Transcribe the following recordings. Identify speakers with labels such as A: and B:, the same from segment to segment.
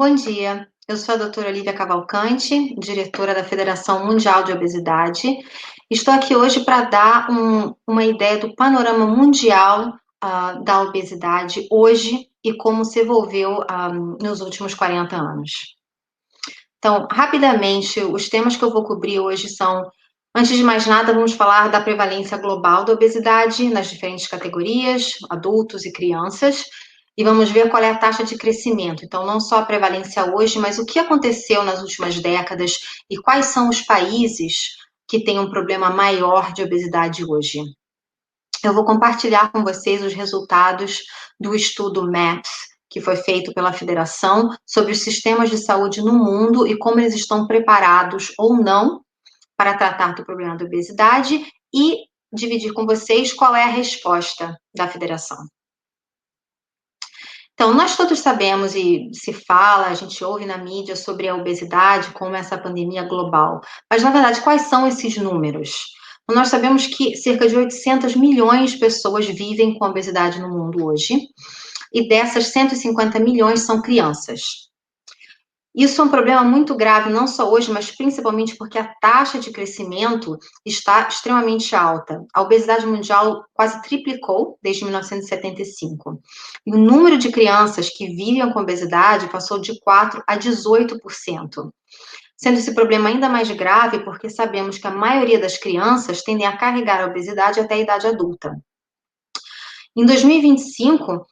A: Bom dia, eu sou a doutora Lívia Cavalcante, diretora da Federação Mundial de Obesidade. Estou aqui hoje para dar uma ideia do panorama mundial da obesidade hoje e como se evolveu nos últimos 40 anos. Então, rapidamente, os temas que eu vou cobrir hoje são, antes de mais nada, vamos falar da prevalência global da obesidade nas diferentes categorias, adultos e crianças, e vamos ver qual é a taxa de crescimento. Então, não só a prevalência hoje, mas o que aconteceu nas últimas décadas e quais são os países que têm um problema maior de obesidade hoje. Eu vou compartilhar com vocês os resultados do estudo MAPS, que foi feito pela Federação, sobre os sistemas de saúde no mundo e como eles estão preparados ou não para tratar do problema da obesidade e dividir com vocês qual é a resposta da Federação. Então, nós todos sabemos e se fala, a gente ouve na mídia sobre a obesidade como essa pandemia global. Mas, na verdade, quais são esses números? Nós sabemos que cerca de 800 milhões de pessoas vivem com obesidade no mundo hoje, e dessas 150 milhões são crianças. Isso é um problema muito grave, não só hoje, mas principalmente porque a taxa de crescimento está extremamente alta. A obesidade mundial quase triplicou desde 1975. E o número de crianças que vivem com obesidade passou de 4% a 18%. Sendo esse problema ainda mais grave porque sabemos que a maioria das crianças tendem a carregar a obesidade até a idade adulta. Em 2025,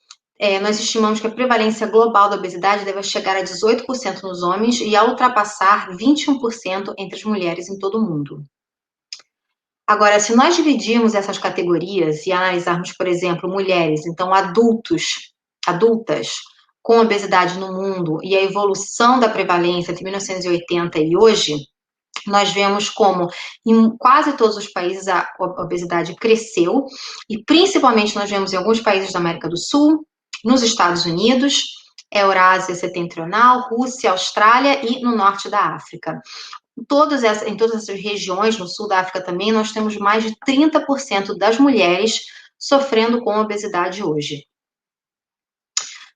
A: nós estimamos que a prevalência global da obesidade deve chegar a 18% nos homens e a ultrapassar 21% entre as mulheres em todo o mundo. Agora, se nós dividirmos essas categorias e analisarmos, por exemplo, mulheres, então adultas, com obesidade no mundo e a evolução da prevalência entre 1980 e hoje, nós vemos como em quase todos os países a obesidade cresceu e principalmente nós vemos em alguns países da América do Sul, nos Estados Unidos, Eurásia Setentrional, Rússia, Austrália e no norte da África. Em todas essas regiões, no sul da África também, nós temos mais de 30% das mulheres sofrendo com obesidade hoje.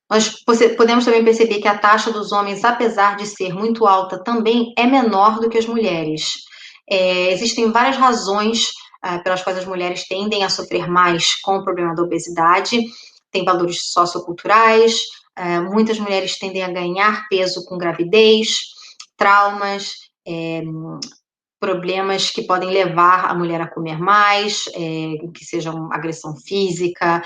A: Nós podemos também perceber que a taxa dos homens, apesar de ser muito alta, também é menor do que as mulheres. Existem várias razões pelas quais as mulheres tendem a sofrer mais com o problema da obesidade. Tem valores socioculturais, muitas mulheres tendem a ganhar peso com gravidez, traumas, problemas que podem levar a mulher a comer mais, que sejam agressão física,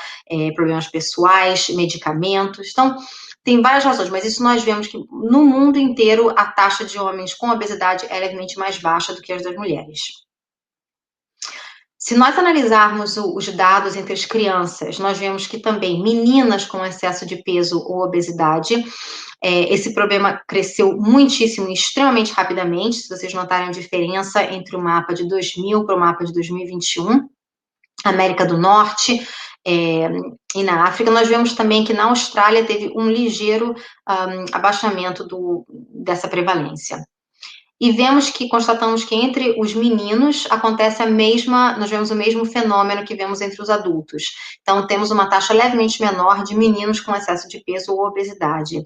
A: problemas pessoais, medicamentos. Então, tem várias razões, mas isso nós vemos que no mundo inteiro a taxa de homens com obesidade é levemente mais baixa do que as das mulheres. Se nós analisarmos os dados entre as crianças, nós vemos que também meninas com excesso de peso ou obesidade, esse problema cresceu muitíssimo e extremamente rapidamente, se vocês notarem a diferença entre o mapa de 2000 para o mapa de 2021, América do Norte e na África, nós vemos também que na Austrália teve um ligeiro abaixamento dessa prevalência. E constatamos que entre os meninos acontece nós vemos o mesmo fenômeno que vemos entre os adultos. Então, temos uma taxa levemente menor de meninos com excesso de peso ou obesidade.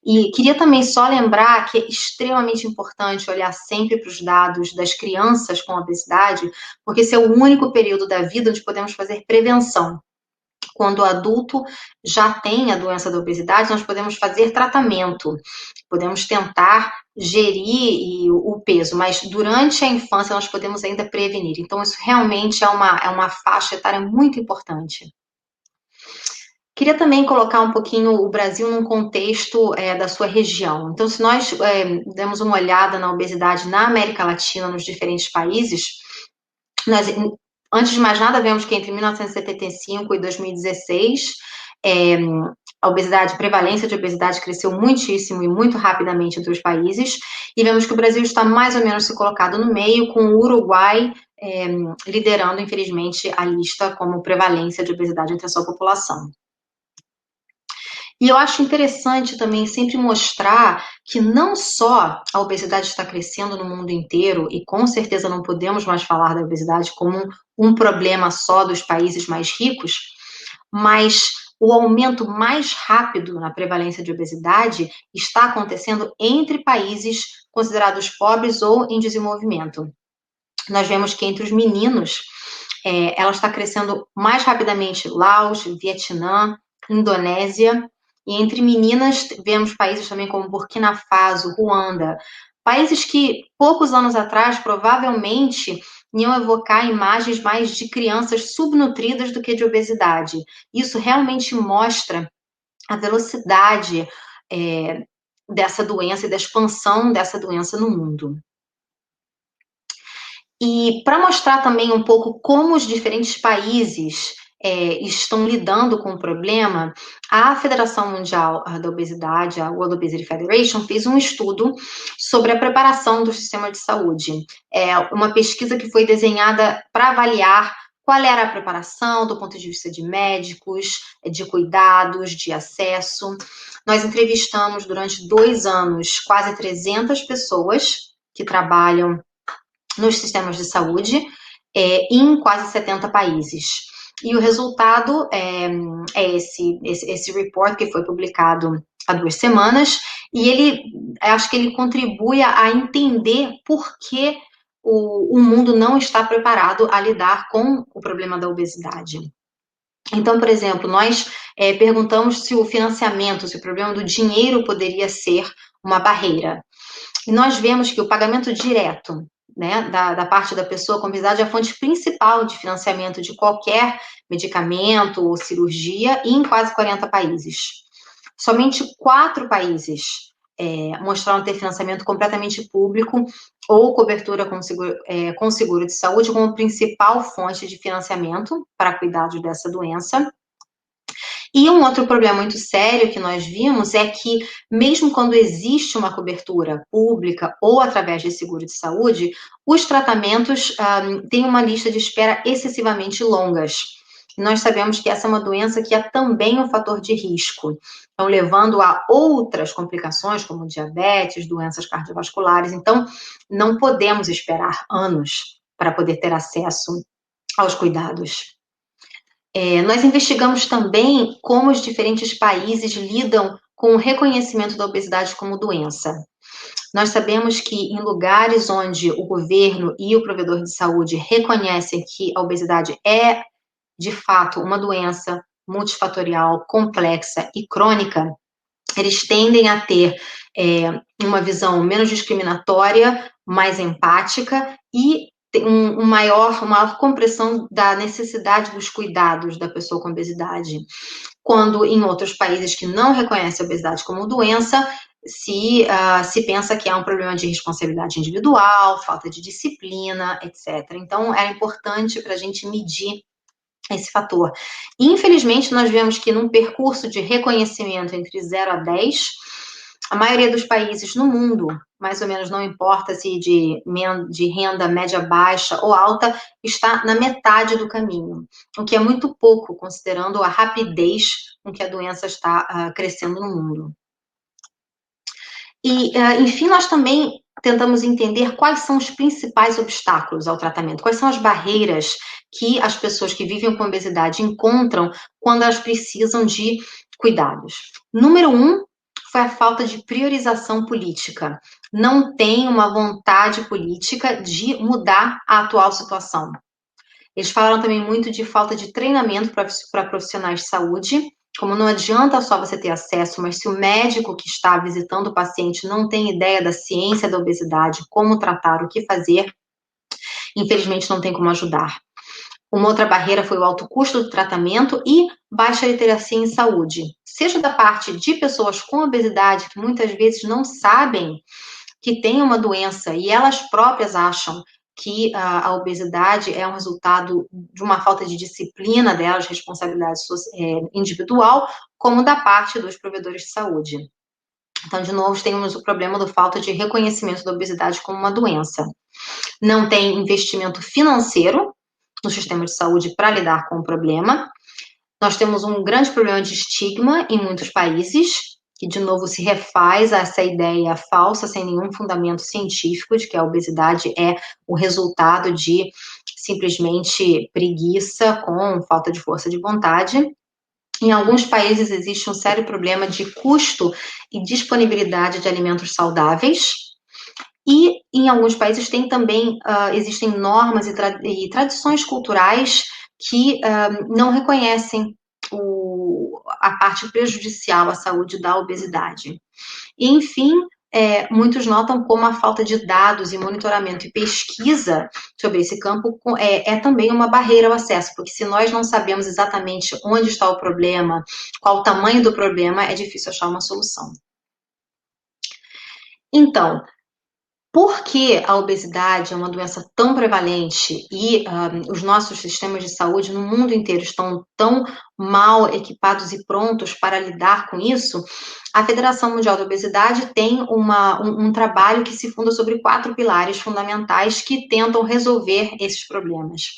A: E queria também só lembrar que é extremamente importante olhar sempre para os dados das crianças com obesidade, porque esse é o único período da vida onde podemos fazer prevenção. Quando o adulto já tem a doença da obesidade, nós podemos fazer tratamento, podemos tentar gerir o peso, mas durante a infância nós podemos ainda prevenir. Então, isso realmente é uma faixa etária muito importante. Queria também colocar um pouquinho o Brasil num contexto da sua região. Então, se nós demos uma olhada na obesidade na América Latina, nos diferentes países, nós, antes de mais nada, vemos que entre 1975 e 2016, a prevalência de obesidade cresceu muitíssimo e muito rapidamente entre os países, e vemos que o Brasil está mais ou menos se colocado no meio, com o Uruguai liderando, infelizmente, a lista como prevalência de obesidade entre a sua população. E eu acho interessante também sempre mostrar que não só a obesidade está crescendo no mundo inteiro, e com certeza não podemos mais falar da obesidade como um problema só dos países mais ricos, mas o aumento mais rápido na prevalência de obesidade está acontecendo entre países considerados pobres ou em desenvolvimento. Nós vemos que entre os meninos, ela está crescendo mais rapidamente Laos, Vietnã, Indonésia, e entre meninas vemos países também como Burkina Faso, Ruanda, países que poucos anos atrás provavelmente iam evocar imagens mais de crianças subnutridas do que de obesidade. Isso realmente mostra a velocidade dessa doença e da expansão dessa doença no mundo. E para mostrar também um pouco como os diferentes países estão lidando com o problema, a Federação Mundial da Obesidade, a World Obesity Federation, fez um estudo sobre a preparação do sistema de saúde. É uma pesquisa que foi desenhada para avaliar qual era a preparação do ponto de vista de médicos, de cuidados, de acesso. Nós entrevistamos durante 2 anos quase 300 pessoas que trabalham nos sistemas de saúde em quase 70 países. E o resultado é esse report que foi publicado há 2 semanas, e acho que ele contribui a entender por que o mundo não está preparado a lidar com o problema da obesidade. Então, por exemplo, nós perguntamos se o financiamento, se o problema do dinheiro poderia ser uma barreira. E nós vemos que o pagamento direto, né, da parte da pessoa com obesidade é a fonte principal de financiamento de qualquer medicamento ou cirurgia em quase 40 países. Somente 4 países mostraram ter financiamento completamente público ou cobertura com seguro de saúde como principal fonte de financiamento para cuidados dessa doença. E um outro problema muito sério que nós vimos é que, mesmo quando existe uma cobertura pública ou através de seguro de saúde, os tratamentos têm uma lista de espera excessivamente longas. Nós sabemos que essa é uma doença que é também um fator de risco, então levando a outras complicações, como diabetes, doenças cardiovasculares. Então, não podemos esperar anos para poder ter acesso aos cuidados. Nós investigamos também como os diferentes países lidam com o reconhecimento da obesidade como doença. Nós sabemos que em lugares onde o governo e o provedor de saúde reconhecem que a obesidade é, de fato, uma doença multifatorial, complexa e crônica, eles tendem a ter uma visão menos discriminatória, mais empática e uma maior compreensão da necessidade dos cuidados da pessoa com obesidade. Quando em outros países que não reconhecem a obesidade como doença, se pensa que é um problema de responsabilidade individual, falta de disciplina, etc. Então, é importante para a gente medir esse fator. Infelizmente, nós vemos que num percurso de reconhecimento entre 0 a 10, a maioria dos países no mundo, mais ou menos, não importa se de renda média baixa ou alta, está na metade do caminho, o que é muito pouco, considerando a rapidez com que a doença está crescendo no mundo. E, enfim, nós também tentamos entender quais são os principais obstáculos ao tratamento, quais são as barreiras que as pessoas que vivem com obesidade encontram quando elas precisam de cuidados. Número 1 foi a falta de priorização política. Não tem uma vontade política de mudar a atual situação. Eles falaram também muito de falta de treinamento para profissionais de saúde. Como não adianta só você ter acesso, mas se o médico que está visitando o paciente não tem ideia da ciência da obesidade, como tratar, o que fazer, infelizmente não tem como ajudar. Uma outra barreira foi o alto custo do tratamento e baixa literacia em saúde, seja da parte de pessoas com obesidade, que muitas vezes não sabem que tem uma doença e elas próprias acham que a obesidade é um resultado de uma falta de disciplina delas, responsabilidade individual, como da parte dos provedores de saúde. Então, de novo, temos o problema da falta de reconhecimento da obesidade como uma doença. Não tem investimento financeiro no sistema de saúde para lidar com o problema. Nós temos um grande problema de estigma em muitos países, que de novo se refaz a essa ideia falsa, sem nenhum fundamento científico, de que a obesidade é o resultado de simplesmente preguiça com falta de força de vontade. Em alguns países existe um sério problema de custo e disponibilidade de alimentos saudáveis, e em alguns países tem também, existem normas e tradições culturais que não reconhecem a parte prejudicial à saúde da obesidade. E, enfim, muitos notam como a falta de dados e monitoramento e pesquisa sobre esse campo é também uma barreira ao acesso, porque se nós não sabemos exatamente onde está o problema, qual o tamanho do problema, é difícil achar uma solução. Então, por que a obesidade é uma doença tão prevalente e os nossos sistemas de saúde no mundo inteiro estão tão mal equipados e prontos para lidar com isso? A Federação Mundial da Obesidade tem um trabalho que se funda sobre 4 pilares fundamentais que tentam resolver esses problemas.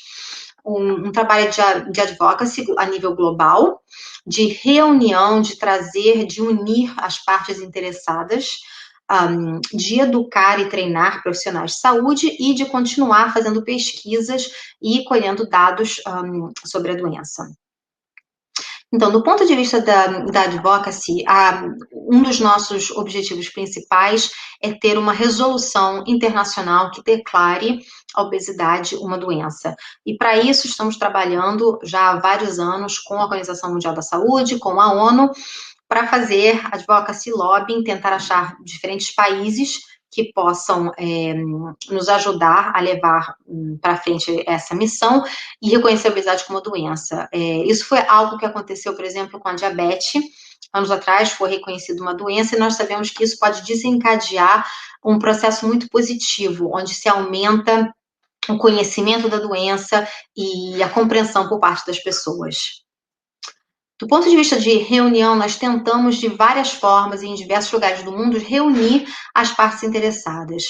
A: Um trabalho de advocacy a nível global, de reunião, de trazer, de unir as partes interessadas, de educar e treinar profissionais de saúde e de continuar fazendo pesquisas e colhendo dados sobre a doença. Então, do ponto de vista da advocacy, um dos nossos objetivos principais é ter uma resolução internacional que declare a obesidade uma doença. E para isso estamos trabalhando já há vários anos com a Organização Mundial da Saúde, com a ONU, para fazer advocacy lobbying, tentar achar diferentes países que possam nos ajudar a levar para frente essa missão e reconhecer a obesidade como doença. Isso foi algo que aconteceu, por exemplo, com a diabetes. Anos atrás foi reconhecida uma doença e nós sabemos que isso pode desencadear um processo muito positivo, onde se aumenta o conhecimento da doença e a compreensão por parte das pessoas. Do ponto de vista de reunião, nós tentamos de várias formas e em diversos lugares do mundo reunir as partes interessadas.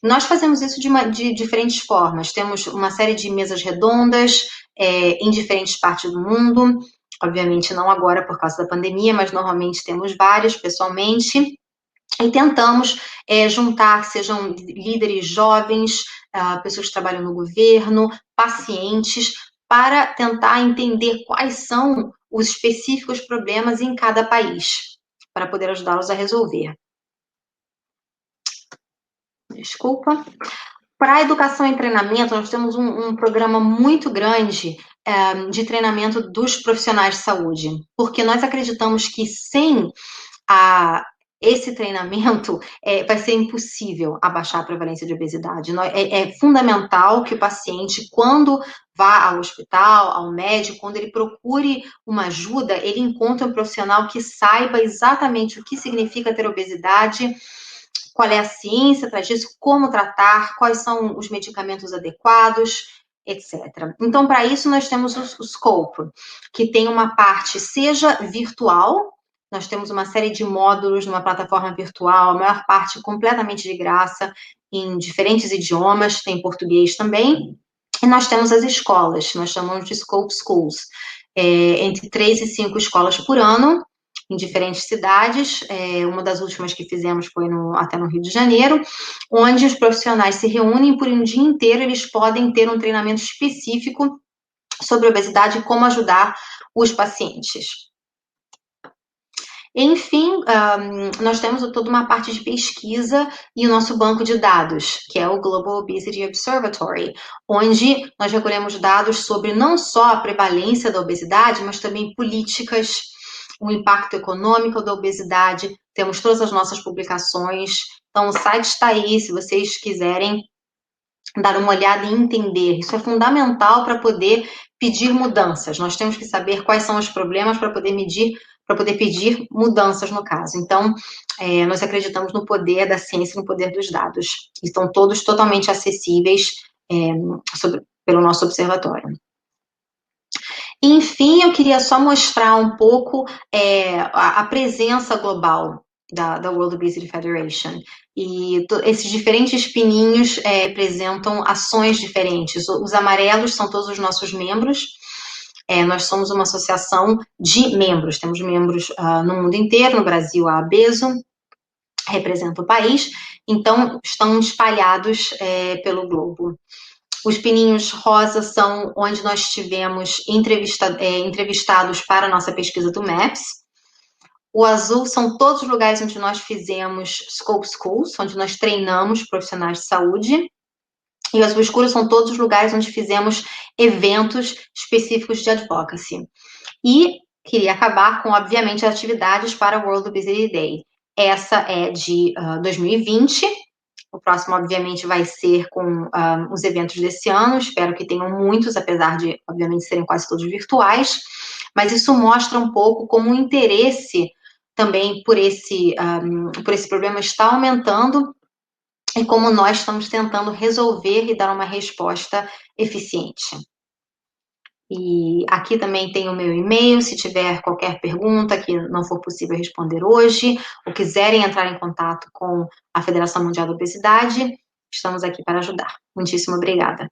A: Nós fazemos isso de diferentes formas. Temos uma série de mesas redondas em diferentes partes do mundo. Obviamente não agora por causa da pandemia, mas normalmente temos várias pessoalmente. E tentamos juntar, sejam líderes jovens, pessoas que trabalham no governo, pacientes, para tentar entender quais são os específicos problemas em cada país, para poder ajudá-los a resolver. Desculpa. Para a educação e treinamento, nós temos um programa muito grande de treinamento dos profissionais de saúde, porque nós acreditamos que sem esse treinamento vai ser impossível abaixar a prevalência de obesidade. É fundamental que o paciente, quando vá ao hospital, ao médico, quando ele procure uma ajuda, ele encontre um profissional que saiba exatamente o que significa ter obesidade, qual é a ciência atrás disso, como tratar, quais são os medicamentos adequados, etc. Então, para isso, nós temos o Scope, que tem uma parte, seja virtual, nós temos uma série de módulos numa plataforma virtual, a maior parte completamente de graça, em diferentes idiomas, tem português também. E nós temos as escolas, nós chamamos de Scope Schools, entre 3 e 5 escolas por ano, em diferentes cidades. Uma das últimas que fizemos foi até no Rio de Janeiro, onde os profissionais se reúnem por um dia inteiro, eles podem ter um treinamento específico sobre obesidade e como ajudar os pacientes. Enfim, nós temos toda uma parte de pesquisa e o nosso banco de dados, que é o Global Obesity Observatory, onde nós recolhemos dados sobre não só a prevalência da obesidade, mas também políticas, o impacto econômico da obesidade, temos todas as nossas publicações. Então, o site está aí, se vocês quiserem dar uma olhada e entender. Isso é fundamental para poder pedir mudanças. Nós temos que saber quais são os problemas para poder pedir mudanças no caso. Então, nós acreditamos no poder da ciência, no poder dos dados. Estão todos totalmente acessíveis pelo nosso observatório. Enfim, eu queria só mostrar um pouco a presença global da World Obesity Federation. E esses diferentes pininhos representam ações diferentes. Os amarelos são todos os nossos membros. Nós somos uma associação de membros. Temos membros no mundo inteiro, no Brasil a Abeso, representa o país. Então, estão espalhados pelo globo. Os pininhos rosa são onde nós tivemos entrevistados para a nossa pesquisa do MAPS. O azul são todos os lugares onde nós fizemos Scope Schools, onde nós treinamos profissionais de saúde. E o azul escuro são todos os lugares onde fizemos eventos específicos de advocacy. E queria acabar com, obviamente, as atividades para o World Obesity Day. Essa é de 2020. O próximo, obviamente, vai ser com os eventos desse ano. Espero que tenham muitos, apesar de, obviamente, serem quase todos virtuais. Mas isso mostra um pouco como o interesse também por esse problema está aumentando e como nós estamos tentando resolver e dar uma resposta eficiente. E aqui também tem o meu e-mail, se tiver qualquer pergunta que não for possível responder hoje, ou quiserem entrar em contato com a Federação Mundial da Obesidade, estamos aqui para ajudar. Muitíssimo obrigada.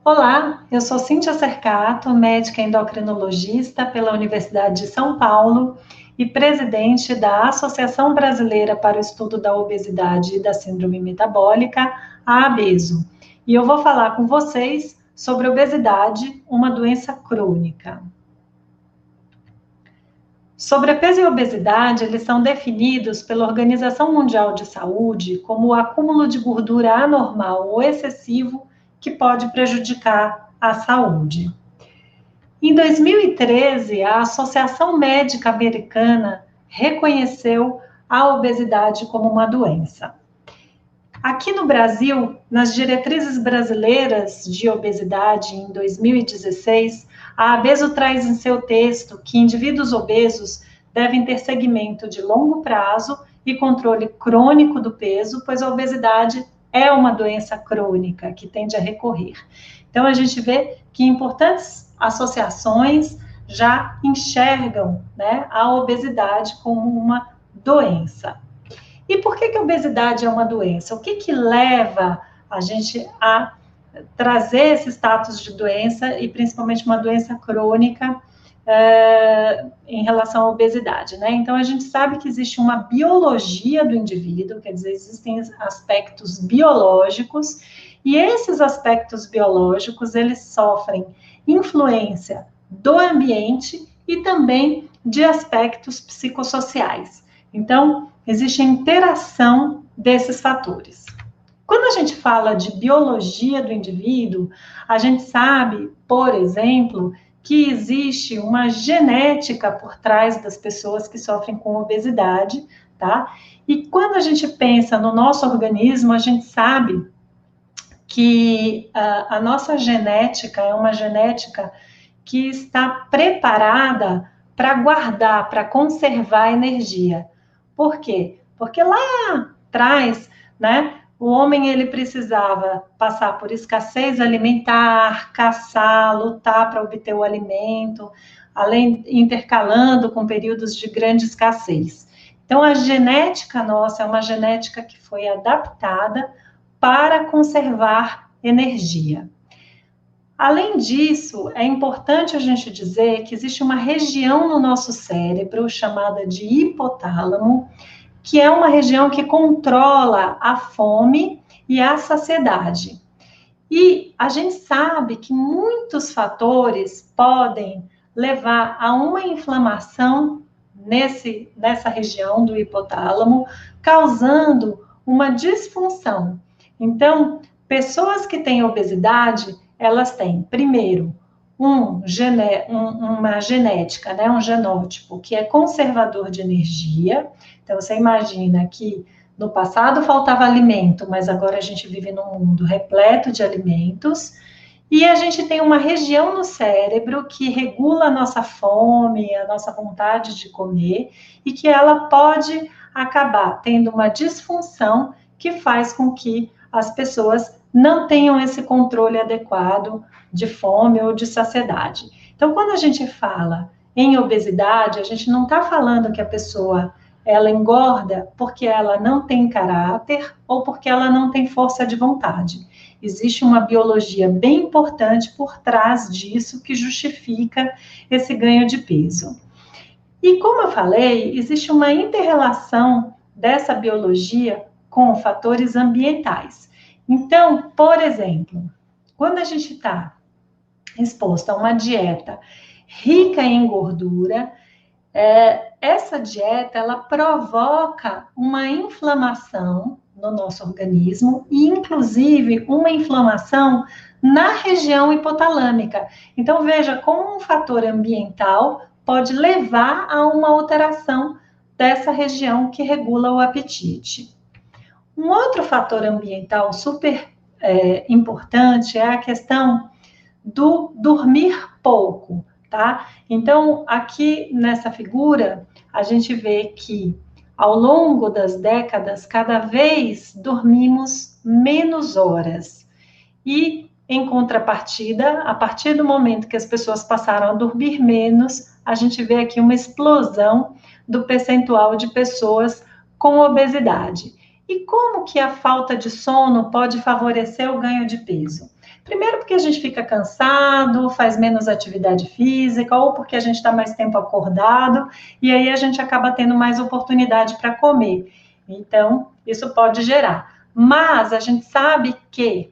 B: Olá, eu sou Cíntia Cercato, médica endocrinologista pela Universidade de São Paulo e presidente da Associação Brasileira para o Estudo da Obesidade e da Síndrome Metabólica, a ABESO. E eu vou falar com vocês sobre obesidade, uma doença crônica. Sobrepeso e obesidade, eles são definidos pela Organização Mundial de Saúde como o acúmulo de gordura anormal ou excessivo que pode prejudicar a saúde. Em 2013, a Associação Médica Americana reconheceu a obesidade como uma doença. Aqui no Brasil, nas diretrizes brasileiras de obesidade em 2016, a ABESO traz em seu texto que indivíduos obesos devem ter segmento de longo prazo e controle crônico do peso, pois a obesidade é uma doença crônica que tende a recorrer. Então, a gente vê que importantes associações já enxergam, né, a obesidade como uma doença. E por que a obesidade é uma doença? O que leva a gente a trazer esse status de doença e principalmente uma doença crônica em relação à obesidade, né? Então, a gente sabe que existe uma biologia do indivíduo, quer dizer, existem aspectos biológicos, e esses aspectos biológicos, eles sofrem influência do ambiente e também de aspectos psicossociais. Então, existe a interação desses fatores. Quando a gente fala de biologia do indivíduo, a gente sabe, por exemplo, que existe uma genética por trás das pessoas que sofrem com obesidade, tá? E quando a gente pensa no nosso organismo, a gente sabe que a nossa genética é uma genética que está preparada para guardar, para conservar energia. Por quê? Porque lá atrás, né, o homem ele precisava passar por escassez alimentar, caçar, lutar para obter o alimento, além intercalando com períodos de grande escassez. Então, a genética nossa é uma genética que foi adaptada para conservar energia. Além disso, é importante a gente dizer que existe uma região no nosso cérebro chamada de hipotálamo, que é uma região que controla a fome e a saciedade. E a gente sabe que muitos fatores podem levar a uma inflamação nessa região do hipotálamo, causando uma disfunção. Então, pessoas que têm obesidade, elas têm, primeiro, uma genética, né, um genótipo, que é conservador de energia. Então, você imagina que no passado faltava alimento, mas agora a gente vive num mundo repleto de alimentos. E a gente tem uma região no cérebro que regula a nossa fome, a nossa vontade de comer, e que ela pode acabar tendo uma disfunção que faz com que as pessoas não tenham esse controle adequado de fome ou de saciedade. Então, quando a gente fala em obesidade, a gente não está falando que a pessoa ela engorda porque ela não tem caráter ou porque ela não tem força de vontade. Existe uma biologia bem importante por trás disso que justifica esse ganho de peso. E como eu falei, existe uma inter-relação dessa biologia com fatores ambientais. Então, por exemplo, quando a gente está exposto a uma dieta rica em gordura, essa dieta ela provoca uma inflamação no nosso organismo e, inclusive, uma inflamação na região hipotalâmica. Então, veja como um fator ambiental pode levar a uma alteração dessa região que regula o apetite. Um outro fator ambiental super importante é a questão do dormir pouco, tá? Então, aqui nessa figura, a gente vê que ao longo das décadas, cada vez dormimos menos horas. E, em contrapartida, a partir do momento que as pessoas passaram a dormir menos, a gente vê aqui uma explosão do percentual de pessoas com obesidade. E como que a falta de sono pode favorecer o ganho de peso? Primeiro porque a gente fica cansado, faz menos atividade física, ou porque a gente está mais tempo acordado, e aí a gente acaba tendo mais oportunidade para comer. Então, isso pode gerar. Mas a gente sabe que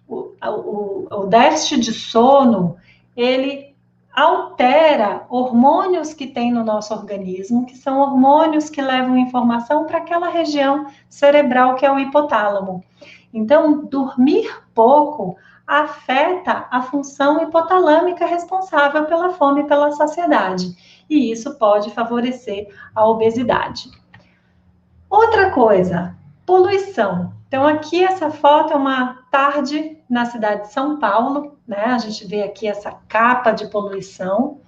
B: o déficit de sono, ele altera hormônios que tem no nosso organismo, que são hormônios que levam informação para aquela região cerebral que é o hipotálamo. Então, dormir pouco afeta a função hipotalâmica responsável pela fome e pela saciedade, e isso pode favorecer a obesidade. Outra coisa, poluição. Então, aqui essa foto é uma tarde na cidade de São Paulo, né? A gente vê aqui essa capa de poluição,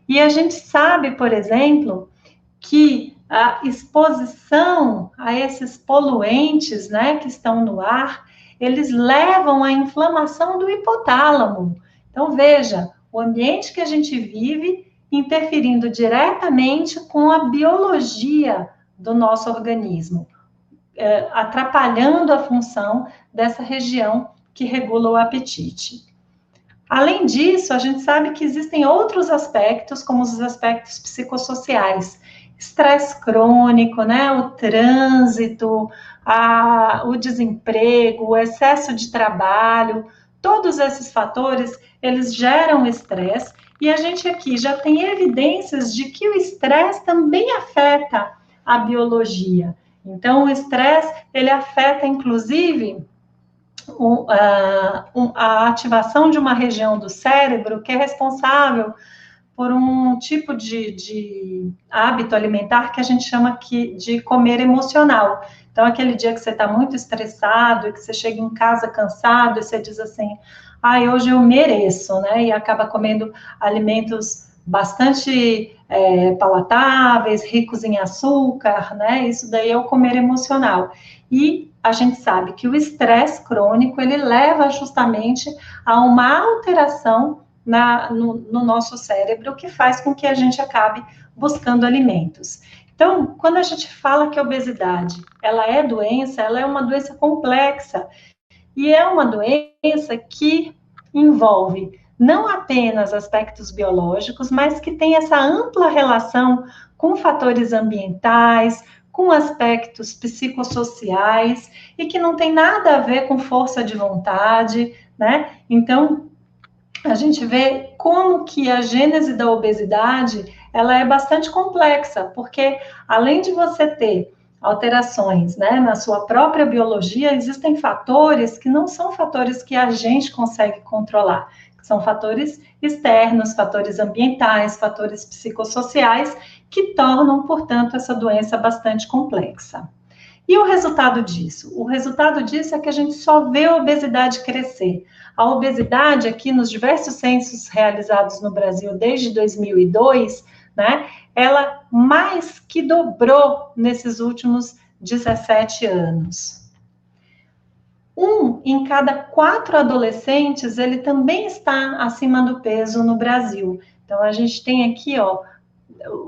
B: e a gente sabe, por exemplo, que a exposição a esses poluentes, né, que estão no ar, eles levam à inflamação do hipotálamo. Então, veja, o ambiente que a gente vive interferindo diretamente com a biologia do nosso organismo, atrapalhando a função dessa região que regula o apetite. Além disso, a gente sabe que existem outros aspectos, como os aspectos psicossociais, estresse crônico, né, o trânsito, o desemprego, o excesso de trabalho, todos esses fatores, eles geram estresse, e a gente aqui já tem evidências de que o estresse também afeta a biologia. Então, o estresse, ele afeta, inclusive, a ativação de uma região do cérebro que é responsável por um tipo de hábito alimentar que a gente chama aqui de comer emocional. Então, aquele dia que você está muito estressado e que você chega em casa cansado e você diz assim, hoje eu mereço, né? E acaba comendo alimentos bastante palatáveis, ricos em açúcar, né? Isso daí é o comer emocional. E a gente sabe que o estresse crônico, ele leva justamente a uma alteração no nosso cérebro, que faz com que a gente acabe buscando alimentos. Então, quando a gente fala que a obesidade, ela é doença, ela é uma doença complexa, e é uma doença que envolve não apenas aspectos biológicos, mas que tem essa ampla relação com fatores ambientais, com aspectos psicossociais, e que não tem nada a ver com força de vontade, né? Então, a gente vê como que a gênese da obesidade, ela é bastante complexa, porque além de você ter alterações, né, na sua própria biologia, existem fatores que não são fatores que a gente consegue controlar, são fatores externos, fatores ambientais, fatores psicossociais, que tornam, portanto, essa doença bastante complexa. E o resultado disso? O resultado disso é que a gente só vê a obesidade crescer. A obesidade, aqui nos diversos censos realizados no Brasil desde 2002, né, ela mais que dobrou nesses últimos 17 anos. 1 em cada 4 adolescentes, ele também está acima do peso no Brasil. Então, a gente tem aqui,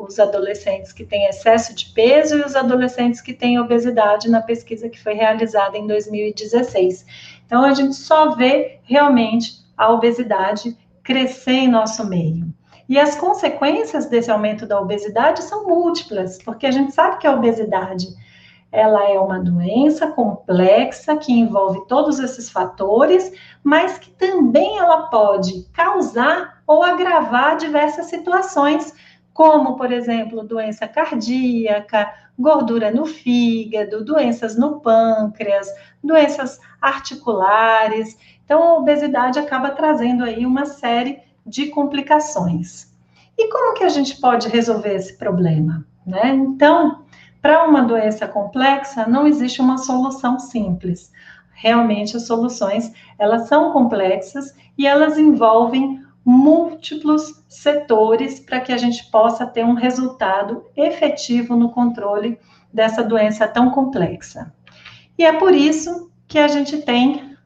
B: os adolescentes que têm excesso de peso e os adolescentes que têm obesidade na pesquisa que foi realizada em 2016. Então, a gente só vê realmente a obesidade crescer em nosso meio. E as consequências desse aumento da obesidade são múltiplas, porque a gente sabe que a obesidade ela é uma doença complexa que envolve todos esses fatores, mas que também ela pode causar ou agravar diversas situações, como, por exemplo, doença cardíaca, gordura no fígado, doenças no pâncreas, doenças articulares. Então, a obesidade acaba trazendo aí uma série de complicações. E como que a gente pode resolver esse problema, né? Então, para uma doença complexa, não existe uma solução simples. Realmente, as soluções, elas são complexas e elas envolvem múltiplos setores para que a gente possa ter um resultado efetivo no controle dessa doença tão complexa. E é por isso que a gente tem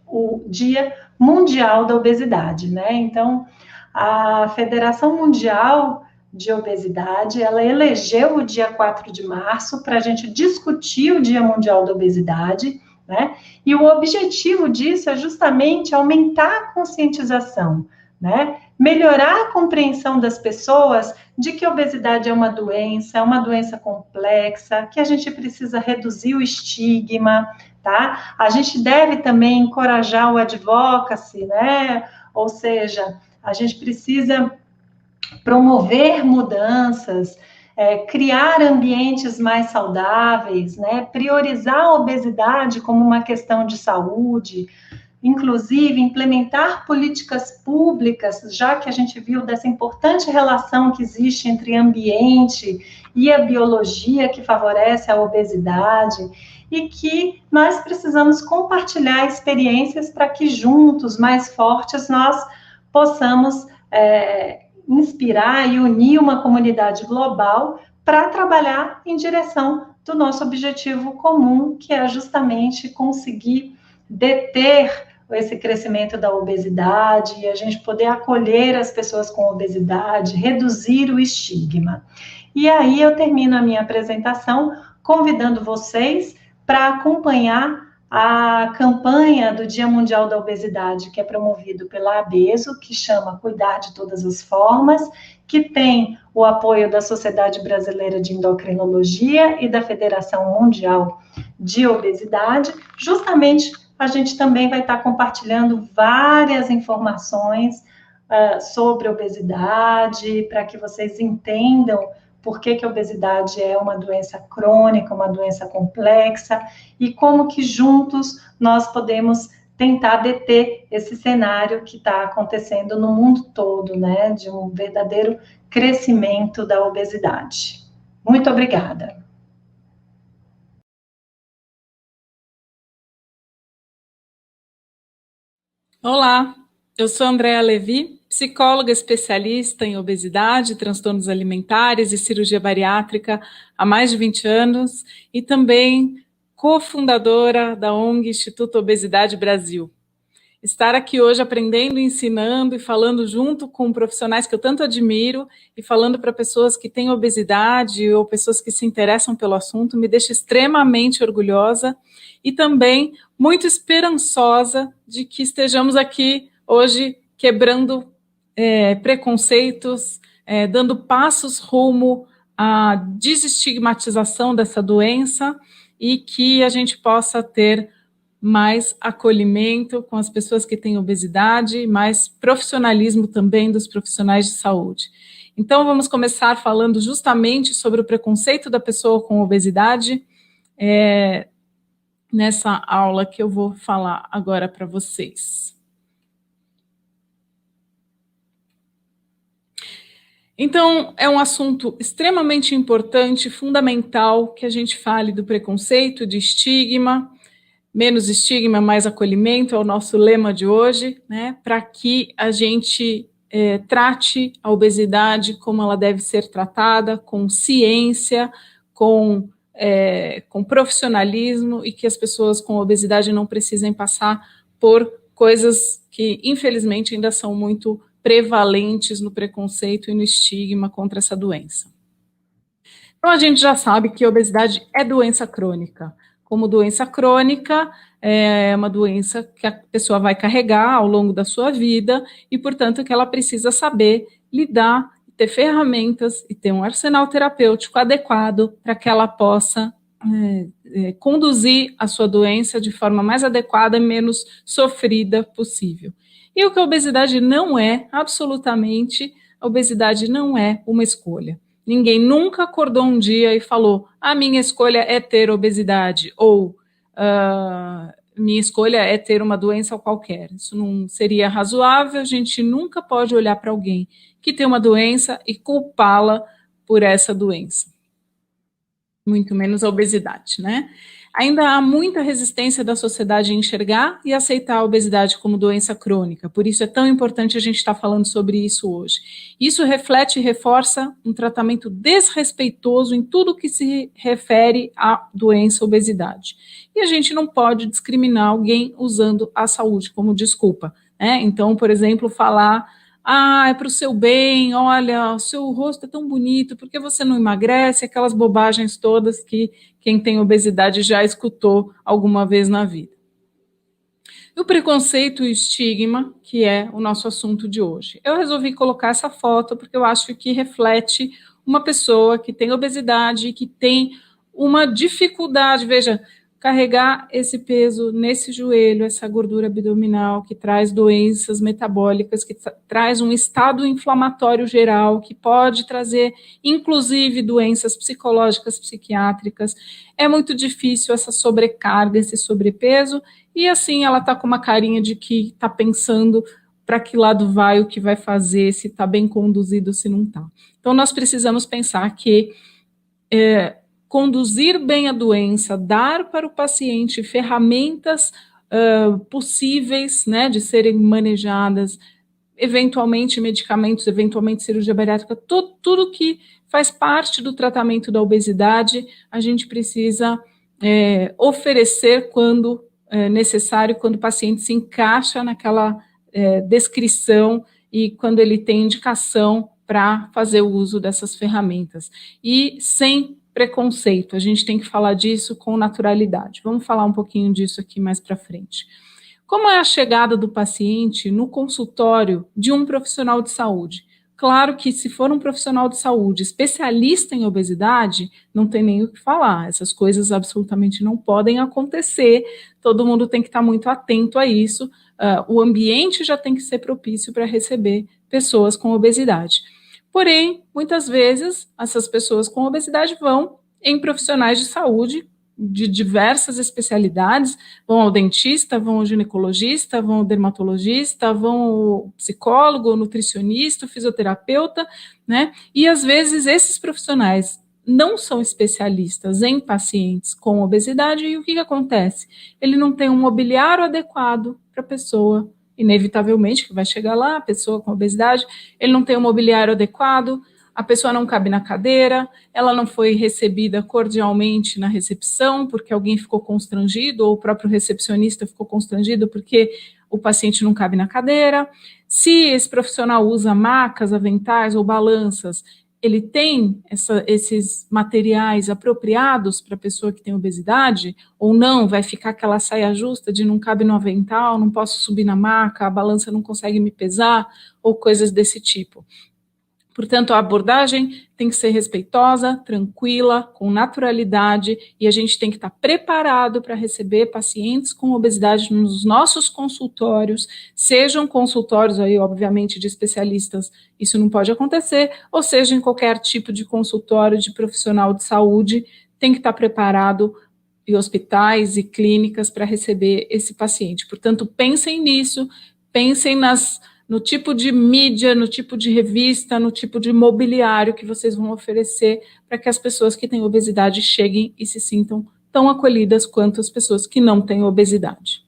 B: o Dia Mundial da Obesidade, né? Então, a Federação Mundial de Obesidade, ela elegeu o dia 4 de março para a gente discutir o Dia Mundial da Obesidade, né? E o objetivo disso é justamente aumentar a conscientização, né? Melhorar a compreensão das pessoas de que a obesidade é uma doença complexa, que a gente precisa reduzir o estigma, tá? A gente deve também encorajar o advocacy, né? Ou seja, a gente precisa promover mudanças, criar ambientes mais saudáveis, né? Priorizar a obesidade como uma questão de saúde, inclusive implementar políticas públicas, já que a gente viu dessa importante relação que existe entre ambiente e a biologia que favorece a obesidade, e que nós precisamos compartilhar experiências para que juntos, mais fortes, nós possamos inspirar e unir uma comunidade global para trabalhar em direção do nosso objetivo comum, que é justamente conseguir deter esse crescimento da obesidade e a gente poder acolher as pessoas com obesidade, reduzir o estigma. E aí eu termino a minha apresentação convidando vocês para acompanhar a campanha do Dia Mundial da Obesidade, que é promovido pela ABESO, que chama Cuidar de Todas as Formas, que tem o apoio da Sociedade Brasileira de Endocrinologia e da Federação Mundial de Obesidade. Justamente, a gente também vai estar compartilhando várias informações sobre obesidade, para que vocês entendam por que a obesidade é uma doença crônica, uma doença complexa, e como que juntos nós podemos tentar deter esse cenário que está acontecendo no mundo todo, né, de um verdadeiro crescimento da obesidade. Muito obrigada.
C: Olá, eu sou Andréa Levi, psicóloga especialista em obesidade, transtornos alimentares e cirurgia bariátrica há mais de 20 anos e também cofundadora da ONG Instituto Obesidade Brasil. Estar aqui hoje aprendendo, ensinando e falando junto com profissionais que eu tanto admiro e falando para pessoas que têm obesidade ou pessoas que se interessam pelo assunto me deixa extremamente orgulhosa e também muito esperançosa de que estejamos aqui hoje quebrando preconceitos, dando passos rumo à desestigmatização dessa doença e que a gente possa ter mais acolhimento com as pessoas que têm obesidade, mais profissionalismo também dos profissionais de saúde. Então, vamos começar falando justamente sobre o preconceito da pessoa com obesidade, nessa aula que eu vou falar agora para vocês. Então, é um assunto extremamente importante, fundamental, que a gente fale do preconceito, de estigma. Menos estigma, mais acolhimento é o nosso lema de hoje, né? Para que a gente trate a obesidade como ela deve ser tratada, com ciência, com profissionalismo, e que as pessoas com obesidade não precisem passar por coisas que, infelizmente, ainda são muito prevalentes no preconceito e no estigma contra essa doença. Então, a gente já sabe que a obesidade é doença crônica. como doença crônica, é uma doença que a pessoa vai carregar ao longo da sua vida e, portanto, que ela precisa saber lidar, ter ferramentas e ter um arsenal terapêutico adequado para que ela possa conduzir a sua doença de forma mais adequada e menos sofrida possível. E o que a obesidade não é, absolutamente, a obesidade não é uma escolha. Ninguém nunca acordou um dia e falou: a minha escolha é ter obesidade, ou minha escolha é ter uma doença qualquer. Isso não seria razoável. A gente nunca pode olhar para alguém que tem uma doença e culpá-la por essa doença. Muito menos a obesidade, né? Ainda há muita resistência da sociedade em enxergar e aceitar a obesidade como doença crônica, por isso é tão importante a gente estar falando sobre isso hoje. Isso reflete e reforça um tratamento desrespeitoso em tudo que se refere à doença obesidade. E a gente não pode discriminar alguém usando a saúde como desculpa, né? Então, por exemplo, falar: é para o seu bem, olha, o seu rosto é tão bonito, por que você não emagrece? Aquelas bobagens todas que quem tem obesidade já escutou alguma vez na vida. E o preconceito e o estigma, que é o nosso assunto de hoje. Eu resolvi colocar essa foto porque eu acho que reflete uma pessoa que tem obesidade, que tem uma dificuldade, veja, carregar esse peso nesse joelho, essa gordura abdominal que traz doenças metabólicas, que traz um estado inflamatório geral, que pode trazer, inclusive, doenças psicológicas, psiquiátricas. É muito difícil essa sobrecarga, esse sobrepeso, e assim ela está com uma carinha de que está pensando para que lado vai, o que vai fazer, se está bem conduzido, se não está. Então, nós precisamos pensar que conduzir bem a doença, dar para o paciente ferramentas possíveis, né, de serem manejadas, eventualmente medicamentos, eventualmente cirurgia bariátrica, tudo que faz parte do tratamento da obesidade, a gente precisa oferecer quando necessário, quando o paciente se encaixa naquela descrição e quando ele tem indicação para fazer o uso dessas ferramentas. E sem preconceito, a gente tem que falar disso com naturalidade. Vamos falar um pouquinho disso aqui mais para frente. Como é a chegada do paciente no consultório de um profissional de saúde? Claro que se for um profissional de saúde especialista em obesidade, não tem nem o que falar, essas coisas absolutamente não podem acontecer, todo mundo tem que estar muito atento a isso, o ambiente já tem que ser propício para receber pessoas com obesidade. Porém, muitas vezes, essas pessoas com obesidade vão em profissionais de saúde de diversas especialidades, vão ao dentista, vão ao ginecologista, vão ao dermatologista, vão ao psicólogo, ao nutricionista, ao fisioterapeuta, né? E às vezes esses profissionais não são especialistas em pacientes com obesidade, e o que acontece? Ele não tem um mobiliário adequado para a pessoa, inevitavelmente, que vai chegar lá, a pessoa com obesidade, ele não tem um mobiliário adequado, a pessoa não cabe na cadeira, ela não foi recebida cordialmente na recepção, porque alguém ficou constrangido, ou o próprio recepcionista ficou constrangido porque o paciente não cabe na cadeira. Se esse profissional usa macas, aventais ou balanças, ele tem esses materiais apropriados para a pessoa que tem obesidade, ou não, vai ficar aquela saia justa de não cabe no avental, não posso subir na maca, a balança não consegue me pesar, ou coisas desse tipo. Portanto, a abordagem tem que ser respeitosa, tranquila, com naturalidade, e a gente tem que estar preparado para receber pacientes com obesidade nos nossos consultórios, sejam consultórios aí, obviamente, de especialistas, isso não pode acontecer, ou seja, em qualquer tipo de consultório de profissional de saúde, tem que estar preparado em hospitais e clínicas para receber esse paciente. Portanto, pensem nisso, pensem no tipo de mídia, no tipo de revista, no tipo de mobiliário que vocês vão oferecer para que as pessoas que têm obesidade cheguem e se sintam tão acolhidas quanto as pessoas que não têm obesidade.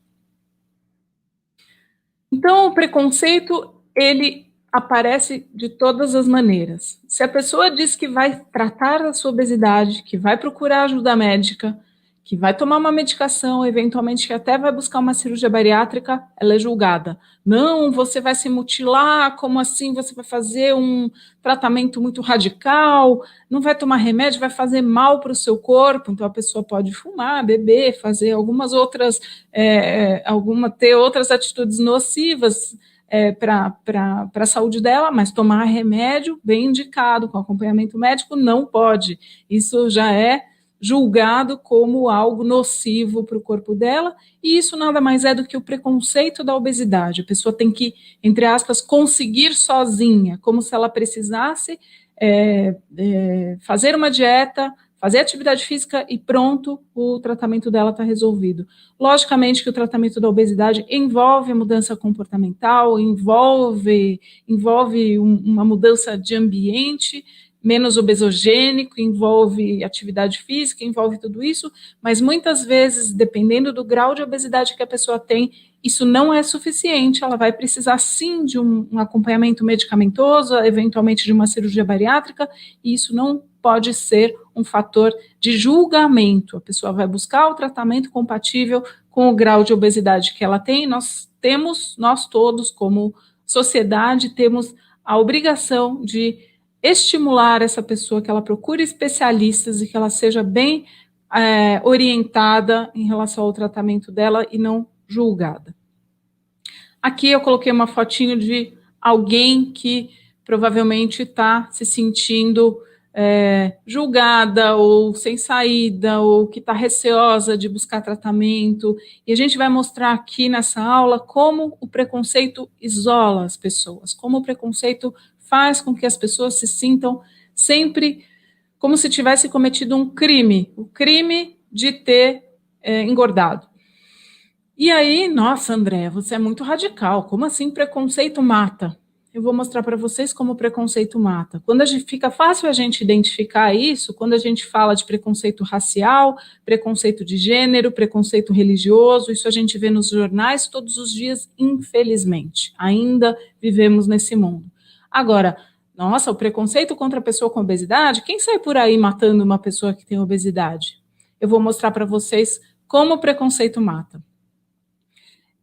C: Então, o preconceito, ele aparece de todas as maneiras. Se a pessoa diz que vai tratar da sua obesidade, que vai procurar ajuda médica, que vai tomar uma medicação, eventualmente que até vai buscar uma cirurgia bariátrica, ela é julgada. Não, você vai se mutilar, como assim você vai fazer um tratamento muito radical, não vai tomar remédio, vai fazer mal para o seu corpo, então a pessoa pode fumar, beber, fazer algumas outras, ter outras atitudes nocivas para a saúde dela, mas tomar remédio bem indicado, com acompanhamento médico, não pode. Isso já é julgado como algo nocivo para o corpo dela, e isso nada mais é do que o preconceito da obesidade. A pessoa tem que, entre aspas, conseguir sozinha, como se ela precisasse fazer uma dieta, fazer atividade física e pronto, o tratamento dela está resolvido. Logicamente que o tratamento da obesidade envolve a mudança comportamental, envolve uma mudança de ambiente, menos obesogênico, envolve atividade física, envolve tudo isso, mas muitas vezes, dependendo do grau de obesidade que a pessoa tem, isso não é suficiente, ela vai precisar sim de um acompanhamento medicamentoso, eventualmente de uma cirurgia bariátrica, e isso não pode ser um fator de julgamento. A pessoa vai buscar o tratamento compatível com o grau de obesidade que ela tem. Nós todos, como sociedade, temos a obrigação de estimular essa pessoa, que ela procure especialistas e que ela seja bem orientada em relação ao tratamento dela e não julgada. Aqui eu coloquei uma fotinho de alguém que provavelmente está se sentindo julgada ou sem saída, ou que está receosa de buscar tratamento, e a gente vai mostrar aqui nessa aula como o preconceito isola as pessoas, como o preconceito faz com que as pessoas se sintam sempre como se tivesse cometido um crime, o crime de ter engordado. E aí, nossa, André, você é muito radical, como assim preconceito mata? Eu vou mostrar para vocês como o preconceito mata. Quando fica fácil a gente identificar isso, quando a gente fala de preconceito racial, preconceito de gênero, preconceito religioso, isso a gente vê nos jornais todos os dias, infelizmente. Ainda vivemos nesse mundo. Agora, nossa, o preconceito contra a pessoa com obesidade, quem sai por aí matando uma pessoa que tem obesidade? Eu vou mostrar para vocês como o preconceito mata.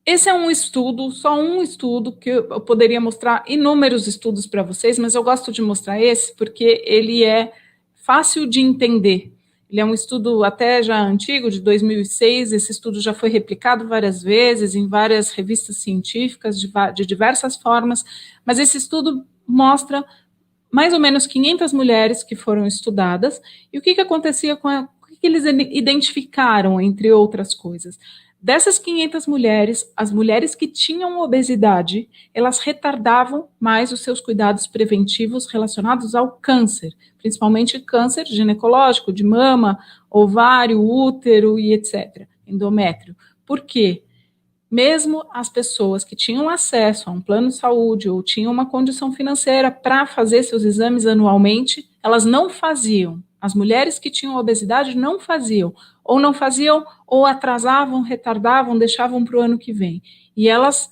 C: Esse é um estudo, só um estudo, que eu poderia mostrar inúmeros estudos para vocês, mas eu gosto de mostrar esse porque ele é fácil de entender. Ele é um estudo até já antigo, de 2006, esse estudo já foi replicado várias vezes em várias revistas científicas de diversas formas, mas esse estudo mostra mais ou menos 500 mulheres que foram estudadas, e o que acontecia o que eles identificaram, entre outras coisas. Dessas 500 mulheres, as mulheres que tinham obesidade, elas retardavam mais os seus cuidados preventivos relacionados ao câncer, principalmente câncer ginecológico, de mama, ovário, útero e etc., endométrio. Por quê? Mesmo as pessoas que tinham acesso a um plano de saúde ou tinham uma condição financeira para fazer seus exames anualmente, elas não faziam. As mulheres que tinham obesidade não faziam ou atrasavam, retardavam, deixavam para o ano que vem. E elas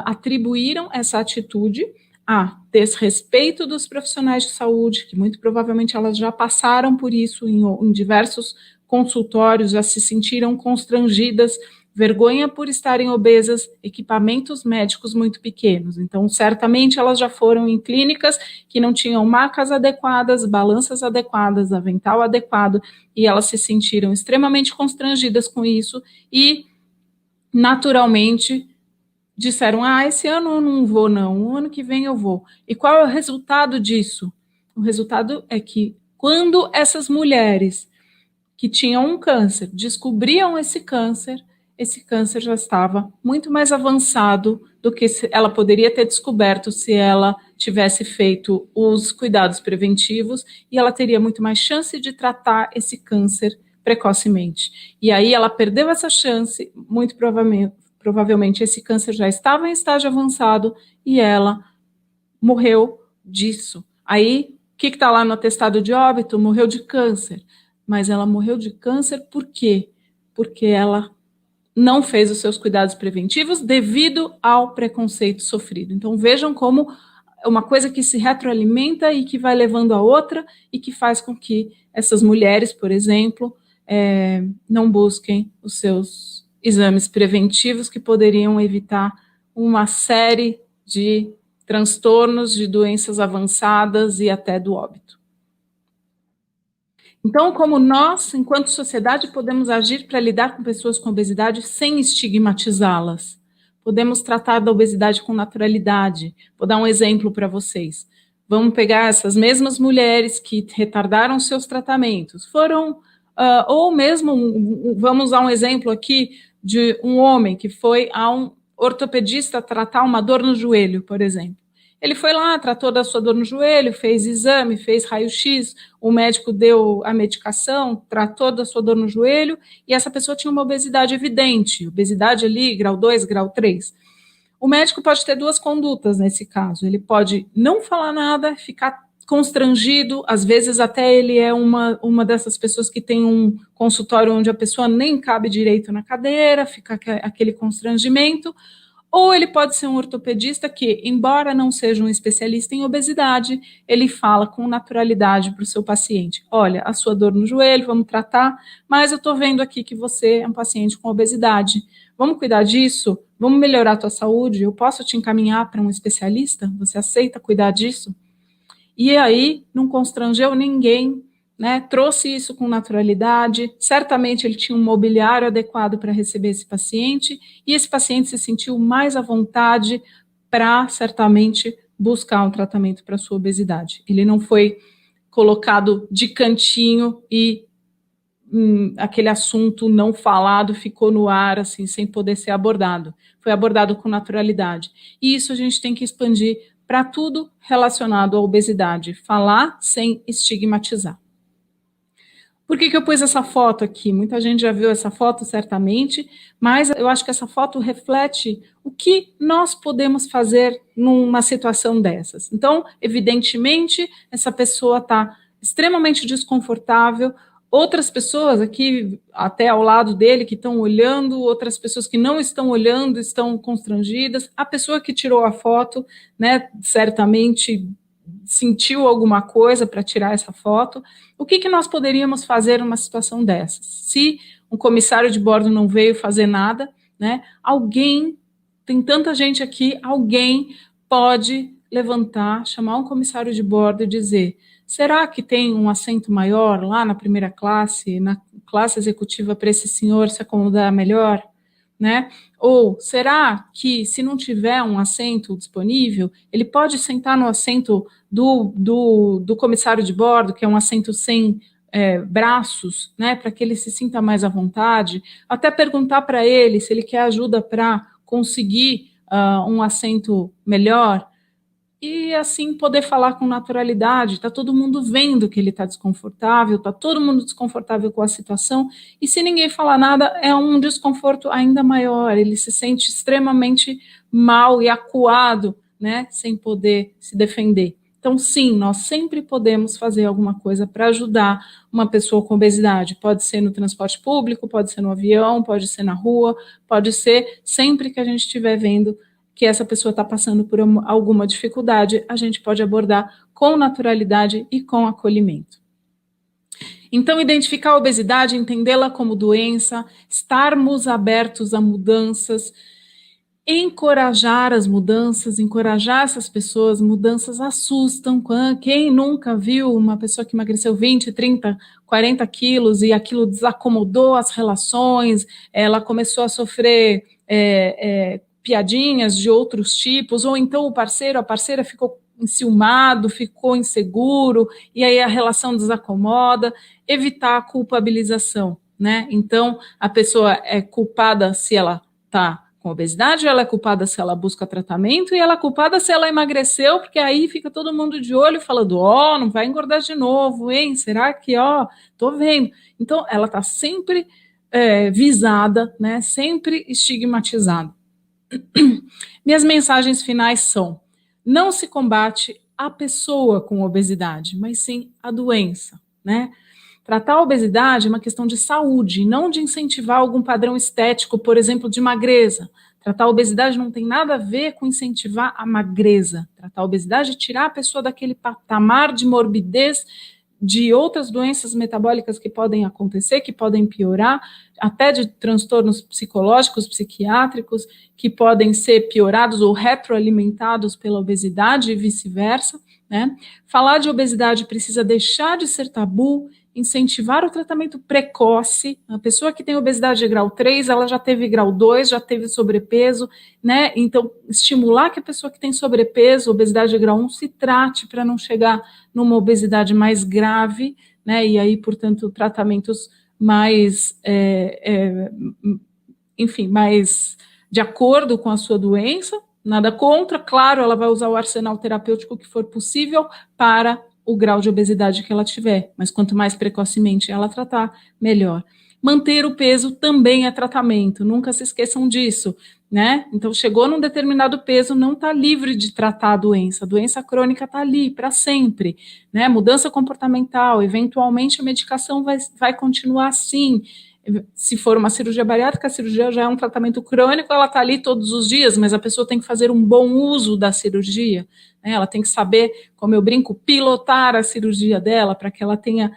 C: atribuíram essa atitude a desrespeito dos profissionais de saúde, que muito provavelmente elas já passaram por isso em diversos consultórios, já se sentiram constrangidas, vergonha por estarem obesas, equipamentos médicos muito pequenos. Então, certamente elas já foram em clínicas que não tinham macas adequadas, balanças adequadas, avental adequado, e elas se sentiram extremamente constrangidas com isso e, naturalmente, disseram, esse ano eu não vou não, o ano que vem eu vou. E qual é o resultado disso? O resultado é que, quando essas mulheres que tinham um câncer descobriam esse câncer já estava muito mais avançado do que ela poderia ter descoberto se ela tivesse feito os cuidados preventivos, e ela teria muito mais chance de tratar esse câncer precocemente. E aí ela perdeu essa chance, muito provavelmente esse câncer já estava em estágio avançado e ela morreu disso. Aí, o que está lá no atestado de óbito? Morreu de câncer. Mas ela morreu de câncer por quê? Porque ela não fez os seus cuidados preventivos devido ao preconceito sofrido. Então, vejam como é uma coisa que se retroalimenta e que vai levando a outra e que faz com que essas mulheres, por exemplo, não busquem os seus exames preventivos que poderiam evitar uma série de transtornos, de doenças avançadas e até do óbito. Então, como nós, enquanto sociedade, podemos agir para lidar com pessoas com obesidade sem estigmatizá-las? Podemos tratar da obesidade com naturalidade. Vou dar um exemplo para vocês. Vamos pegar essas mesmas mulheres que retardaram seus tratamentos, ou mesmo, vamos usar um exemplo aqui de um homem que foi a um ortopedista tratar uma dor no joelho, por exemplo. Ele foi lá, tratou da sua dor no joelho, fez exame, fez raio-x, o médico deu a medicação, tratou da sua dor no joelho, e essa pessoa tinha uma obesidade evidente, obesidade ali, grau 2, grau 3. O médico pode ter duas condutas nesse caso. Ele pode não falar nada, ficar constrangido, às vezes até ele é uma dessas pessoas que tem um consultório onde a pessoa nem cabe direito na cadeira, fica aquele constrangimento. Ou ele pode ser um ortopedista que, embora não seja um especialista em obesidade, ele fala com naturalidade para o seu paciente. Olha, a sua dor no joelho, vamos tratar, mas eu estou vendo aqui que você é um paciente com obesidade. Vamos cuidar disso? Vamos melhorar a tua saúde? Eu posso te encaminhar para um especialista? Você aceita cuidar disso? E aí, não constrangeu ninguém, né? Trouxe isso com naturalidade, certamente ele tinha um mobiliário adequado para receber esse paciente, e esse paciente se sentiu mais à vontade para, certamente, buscar um tratamento para sua obesidade. Ele não foi colocado de cantinho e aquele assunto não falado ficou no ar, assim, sem poder ser abordado. Foi abordado com naturalidade. E isso a gente tem que expandir para tudo relacionado à obesidade, falar sem estigmatizar. Por que eu pus essa foto aqui? Muita gente já viu essa foto, certamente, mas eu acho que essa foto reflete o que nós podemos fazer numa situação dessas. Então, evidentemente, essa pessoa está extremamente desconfortável, outras pessoas aqui, até ao lado dele, que estão olhando, outras pessoas que não estão olhando, estão constrangidas, a pessoa que tirou a foto, né, certamente sentiu alguma coisa para tirar essa foto. O que nós poderíamos fazer numa situação dessas? Se um comissário de bordo não veio fazer nada, né, alguém, tem tanta gente aqui, alguém pode levantar, chamar um comissário de bordo e dizer: será que tem um assento maior lá na primeira classe, na classe executiva, para esse senhor se acomodar melhor? Né? Ou será que, se não tiver um assento disponível, ele pode sentar no assento do comissário de bordo, que é um assento sem braços, né, para que ele se sinta mais à vontade? Até perguntar para ele se ele quer ajuda para conseguir um assento melhor, e assim poder falar com naturalidade. Está todo mundo vendo que ele está desconfortável, está todo mundo desconfortável com a situação, e se ninguém falar nada, é um desconforto ainda maior, ele se sente extremamente mal e acuado, né, sem poder se defender. Então, sim, nós sempre podemos fazer alguma coisa para ajudar uma pessoa com obesidade. Pode ser no transporte público, pode ser no avião, pode ser na rua, pode ser sempre que a gente estiver vendo que essa pessoa está passando por alguma dificuldade, a gente pode abordar com naturalidade e com acolhimento. Então, identificar a obesidade, entendê-la como doença, estarmos abertos a mudanças, encorajar as mudanças, encorajar essas pessoas. Mudanças assustam. Quem nunca viu uma pessoa que emagreceu 20, 30, 40 quilos e aquilo desacomodou as relações, ela começou a sofrer piadinhas de outros tipos, ou então o parceiro, a parceira ficou enciumado, ficou inseguro, e aí a relação desacomoda. Evitar a culpabilização, né? Então, a pessoa é culpada se ela está com obesidade, ela é culpada se ela busca tratamento, e ela é culpada se ela emagreceu, porque aí fica todo mundo de olho falando: ó, não vai engordar de novo, hein? Será que, tô vendo? Então, ela está sempre visada, né? Sempre estigmatizada. Minhas mensagens finais são: não se combate a pessoa com obesidade, mas sim a doença, né? Tratar a obesidade é uma questão de saúde, não de incentivar algum padrão estético, por exemplo, de magreza. Tratar a obesidade não tem nada a ver com incentivar a magreza. Tratar a obesidade é tirar a pessoa daquele patamar de morbidez de outras doenças metabólicas que podem acontecer, que podem piorar, até de transtornos psicológicos, psiquiátricos, que podem ser piorados ou retroalimentados pela obesidade e vice-versa, né? Falar de obesidade precisa deixar de ser tabu, incentivar o tratamento precoce. A pessoa que tem obesidade de grau 3, ela já teve grau 2, já teve sobrepeso, né? Então, estimular que a pessoa que tem sobrepeso, obesidade de grau 1, se trate para não chegar numa obesidade mais grave, né? E aí, portanto, tratamentos mais, enfim, mais de acordo com a sua doença. Nada contra, claro, ela vai usar o arsenal terapêutico que for possível para o grau de obesidade que ela tiver, mas quanto mais precocemente ela tratar, melhor. Manter o peso também é tratamento, nunca se esqueçam disso, né? Então, chegou num determinado peso, não está livre de tratar a doença crônica está ali para sempre, né? Mudança comportamental, eventualmente a medicação vai continuar assim. Se for uma cirurgia bariátrica, a cirurgia já é um tratamento crônico, ela está ali todos os dias, mas a pessoa tem que fazer um bom uso da cirurgia, né? Ela tem que saber, como eu brinco, pilotar a cirurgia dela para que ela tenha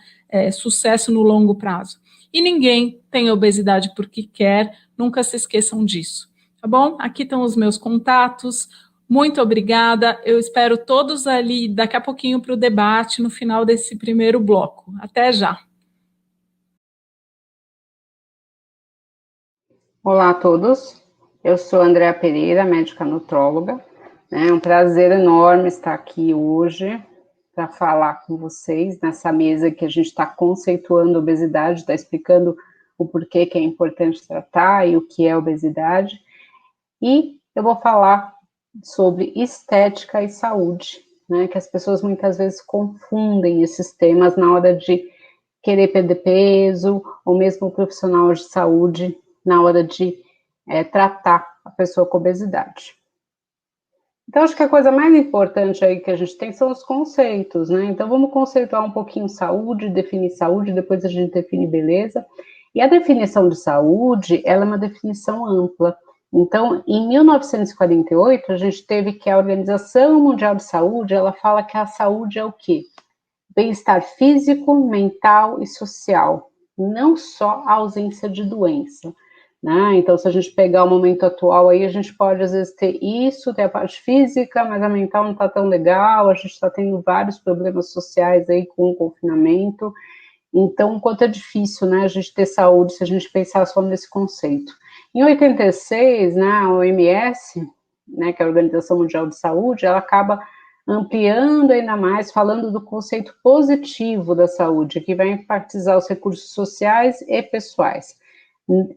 C: sucesso no longo prazo. E ninguém tem obesidade porque quer, nunca se esqueçam disso, tá bom? Aqui estão os meus contatos, muito obrigada, eu espero todos ali daqui a pouquinho para o debate no final desse primeiro bloco. Até já!
D: Olá a todos, eu sou Andréa Pereira, médica nutróloga. É um prazer enorme estar aqui hoje para falar com vocês nessa mesa que a gente está conceituando obesidade, está explicando o porquê que é importante tratar e o que é obesidade. E eu vou falar sobre estética e saúde, né, que as pessoas muitas vezes confundem esses temas na hora de querer perder peso, ou mesmo o profissional de saúde na hora de tratar a pessoa com obesidade. Então, acho que a coisa mais importante aí que a gente tem são os conceitos, né? Então, vamos conceituar um pouquinho saúde, definir saúde, depois a gente define beleza. E a definição de saúde, ela é uma definição ampla. Então, em 1948, a gente teve que a Organização Mundial de Saúde, ela fala que a saúde é o quê? Bem-estar físico, mental e social, não só a ausência de doença. Né? Então, se a gente pegar o momento atual aí, a gente pode, às vezes, ter isso, ter a parte física, mas a mental não está tão legal, a gente está tendo vários problemas sociais aí com o confinamento, então, o quanto é difícil, né, a gente ter saúde, se a gente pensar só nesse conceito. Em 86, né, a OMS, né, que é a Organização Mundial de Saúde, ela acaba ampliando ainda mais, falando do conceito positivo da saúde, que vai enfatizar os recursos sociais e pessoais,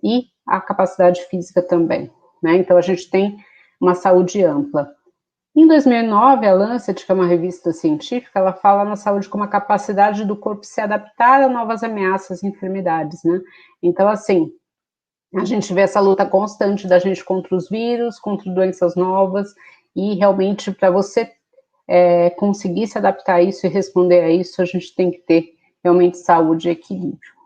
D: e a capacidade física também, né? Então, a gente tem uma saúde ampla. Em 2009, a Lancet, que é uma revista científica, ela fala na saúde como a capacidade do corpo se adaptar a novas ameaças e enfermidades, né? Então, assim, a gente vê essa luta constante da gente contra os vírus, contra doenças novas, e realmente, para você conseguir se adaptar a isso e responder a isso, a gente tem que ter realmente saúde e equilíbrio.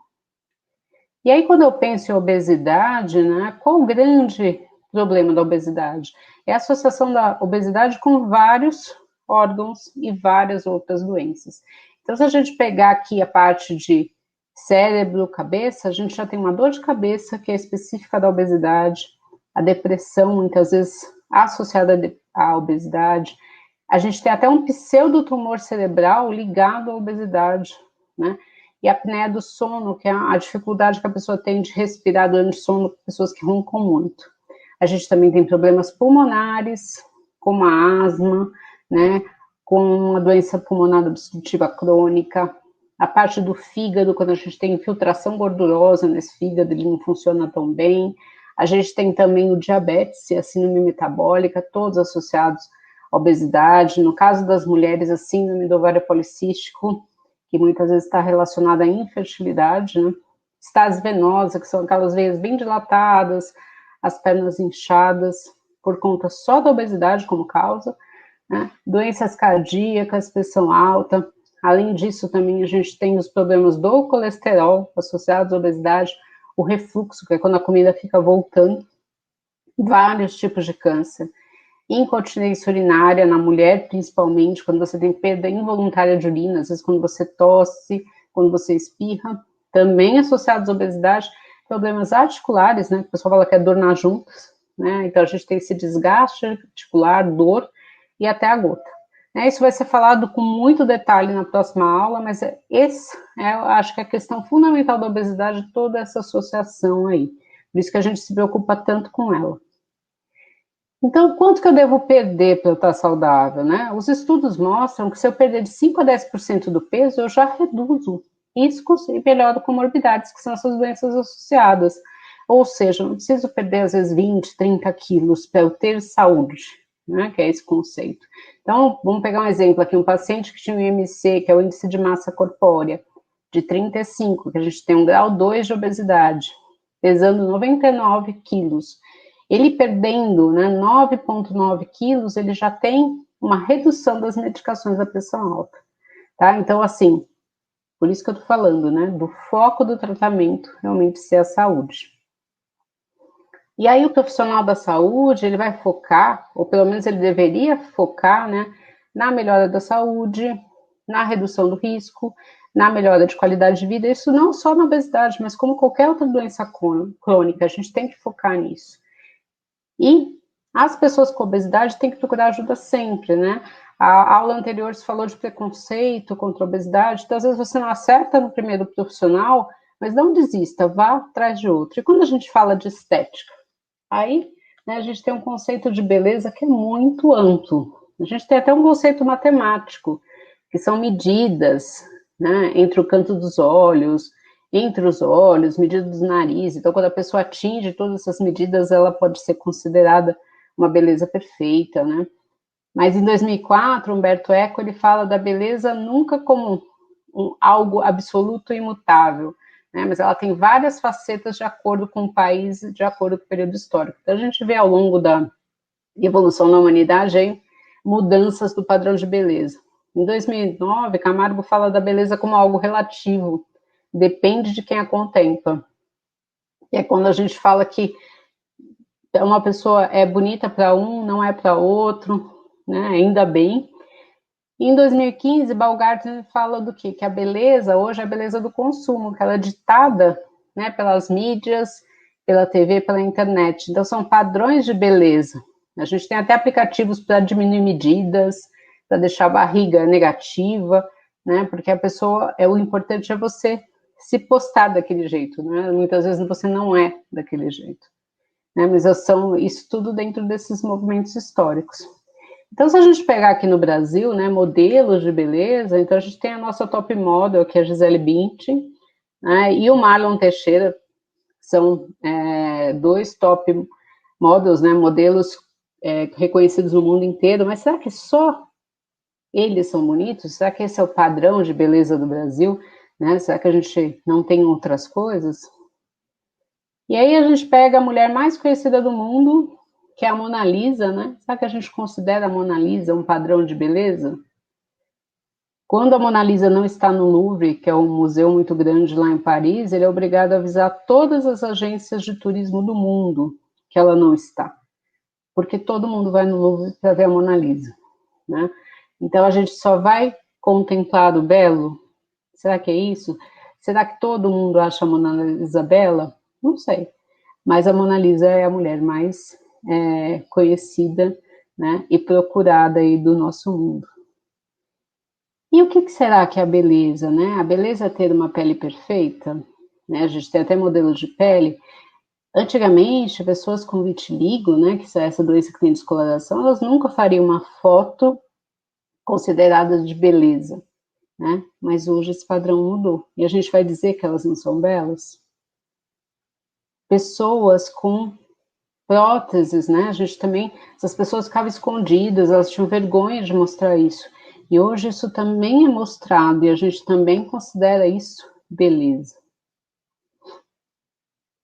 D: E aí, quando eu penso em obesidade, né, qual o grande problema da obesidade? É a associação da obesidade com vários órgãos e várias outras doenças. Então, se a gente pegar aqui a parte de cérebro, cabeça, a gente já tem uma dor de cabeça que é específica da obesidade, a depressão, muitas vezes associada à obesidade. A gente tem até um pseudotumor cerebral ligado à obesidade, né? E a apneia do sono, que é a dificuldade que a pessoa tem de respirar durante o sono, pessoas que roncam muito. A gente também tem problemas pulmonares, como a asma, né, com uma doença pulmonar obstrutiva crônica. A parte do fígado, quando a gente tem infiltração gordurosa nesse fígado, ele não funciona tão bem. A gente tem também o diabetes e a síndrome metabólica, todos associados à obesidade. No caso das mulheres, a síndrome do ovário policístico, que muitas vezes está relacionada à infertilidade, né? Estase venosa, que são aquelas veias bem dilatadas, as pernas inchadas, por conta só da obesidade como causa, né? Doenças cardíacas, pressão alta. Além disso, também a gente tem os problemas do colesterol associados à obesidade, o refluxo, que é quando a comida fica voltando, vários tipos de câncer. incontinência urinária na mulher, principalmente, quando você tem perda involuntária de urina, às vezes quando você tosse, quando você espirra, também associados à obesidade, problemas articulares, né, o pessoal fala que é dor nas juntas, né, então a gente tem esse desgaste articular, dor e até a gota. Isso vai ser falado com muito detalhe na próxima aula, mas eu acho que é a questão fundamental da obesidade, toda essa associação aí. Por isso que a gente se preocupa tanto com ela. Então, quanto que eu devo perder para eu estar saudável, né? Os estudos mostram que se eu perder de 5 a 10% do peso, eu já reduzo riscos e melhoro comorbidades, que são essas doenças associadas. Ou seja, não preciso perder, às vezes, 20, 30 quilos para eu ter saúde, né? Que é esse conceito. Então, vamos pegar um exemplo aqui, um paciente que tinha um IMC, que é o índice de massa corpórea, de 35, que a gente tem um grau 2 de obesidade, pesando 99 quilos. Ele perdendo, né, 9,9 quilos, ele já tem uma redução das medicações da pressão alta, tá? Então, assim, por isso que eu tô falando, né, do foco do tratamento realmente ser a saúde. E aí o profissional da saúde, ele vai focar, ou pelo menos ele deveria focar, né, na melhora da saúde, na redução do risco, na melhora de qualidade de vida, isso não só na obesidade, mas como qualquer outra doença crônica, a gente tem que focar nisso. E as pessoas com obesidade têm que procurar ajuda sempre, né? A aula anterior se falou de preconceito contra a obesidade, então às vezes você não acerta no primeiro profissional, mas não desista, vá atrás de outro. E quando a gente fala de estética, aí, né, a gente tem um conceito de beleza que é muito amplo. A gente tem até um conceito matemático, que são medidas, né, entre o canto dos olhos, entre os olhos, medidas do nariz. Então, quando a pessoa atinge todas essas medidas, ela pode ser considerada uma beleza perfeita, né? Mas em 2004, Humberto Eco, ele fala da beleza nunca como algo absoluto e imutável, né? Mas ela tem várias facetas de acordo com o país, de acordo com o período histórico. Então, a gente vê ao longo da evolução da humanidade aí, mudanças do padrão de beleza. Em 2009, Camargo fala da beleza como algo relativo, depende de quem a contempla. E é quando a gente fala que uma pessoa é bonita para um, não é para outro, né? Ainda bem. Em 2015, Baumgartner fala do quê? Que a beleza, hoje, é a beleza do consumo, que ela é ditada, né, pelas mídias, pela TV, pela internet. Então, são padrões de beleza. A gente tem até aplicativos para diminuir medidas, para deixar a barriga negativa, né? Porque a pessoa, o importante é você se postar daquele jeito, né? Muitas vezes você não é daquele jeito, né? Mas são isso tudo dentro desses movimentos históricos. Então, se a gente pegar aqui no Brasil, né, modelos de beleza, então a gente tem a nossa top model, que é a Gisele Bündchen, né, e o Marlon Teixeira, são dois top models, né, modelos reconhecidos no mundo inteiro, mas será que só eles são bonitos? Será que esse é o padrão de beleza do Brasil? Né? Será que a gente não tem outras coisas? E aí a gente pega a mulher mais conhecida do mundo, que é a Mona Lisa, né? Será que a gente considera a Mona Lisa um padrão de beleza? Quando a Mona Lisa não está no Louvre, que é um museu muito grande lá em Paris, ele é obrigado a avisar todas as agências de turismo do mundo que ela não está. Porque todo mundo vai no Louvre para ver a Mona Lisa, né? Então a gente só vai contemplar o belo? Será que é isso? Será que todo mundo acha a Mona Lisa bela? Não sei. Mas a Mona Lisa é a mulher mais conhecida, né, e procurada aí do nosso mundo. E o que será que é a beleza, né? A beleza é ter uma pele perfeita, né? A gente tem até modelos de pele. Antigamente, pessoas com vitiligo, né, que é essa doença que tem descoloração, elas nunca fariam uma foto considerada de beleza, né? Mas hoje esse padrão mudou. E a gente vai dizer que elas não são belas? Pessoas com próteses, né? A gente também, essas pessoas ficavam escondidas, elas tinham vergonha de mostrar isso. E hoje isso também é mostrado e a gente também considera isso beleza.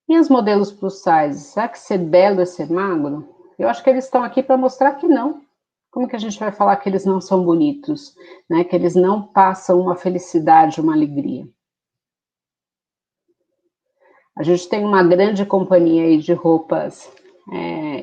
D: E os modelos plus size? Será que ser belo é ser magro? Eu acho que eles estão aqui para mostrar que não. Como que a gente vai falar que eles não são bonitos, né? Que eles não passam uma felicidade, uma alegria? A gente tem uma grande companhia aí de roupas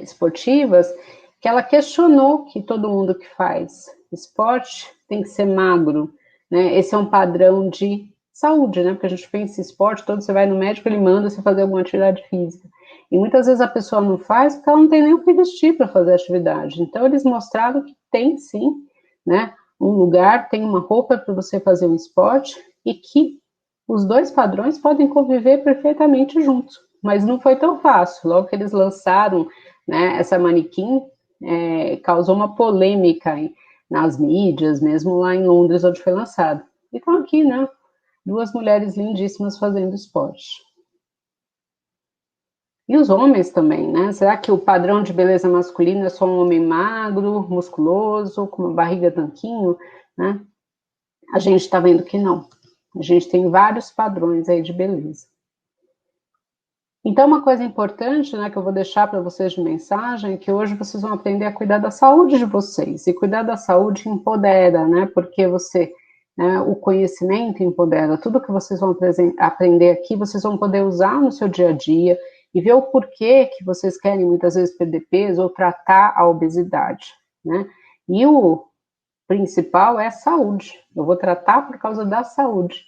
D: esportivas que ela questionou que todo mundo que faz esporte tem que ser magro, né? Esse é um padrão de saúde, né? Porque a gente pensa em esporte, todo você vai no médico, ele manda você fazer alguma atividade física. E muitas vezes a pessoa não faz porque ela não tem nem o que vestir para fazer atividade. Então, eles mostraram que tem sim, né? Um lugar, tem uma roupa para você fazer um esporte e que os dois padrões podem conviver perfeitamente juntos. Mas não foi tão fácil. Logo que eles lançaram, né, essa manequim, causou uma polêmica nas mídias, mesmo lá em Londres, onde foi lançado. Então aqui, né, duas mulheres lindíssimas fazendo esporte. E os homens também, né? Será que o padrão de beleza masculino é só um homem magro, musculoso, com uma barriga tanquinho, né? A gente está vendo que não. A gente tem vários padrões aí de beleza. Então, uma coisa importante, né, que eu vou deixar para vocês de mensagem, é que hoje vocês vão aprender a cuidar da saúde de vocês. E cuidar da saúde empodera, né? Porque você, né, o conhecimento empodera. Tudo que vocês vão aprender aqui, vocês vão poder usar no seu dia a dia e ver o porquê que vocês querem muitas vezes perder peso ou tratar a obesidade, né? E o principal é a saúde. Eu vou tratar por causa da saúde,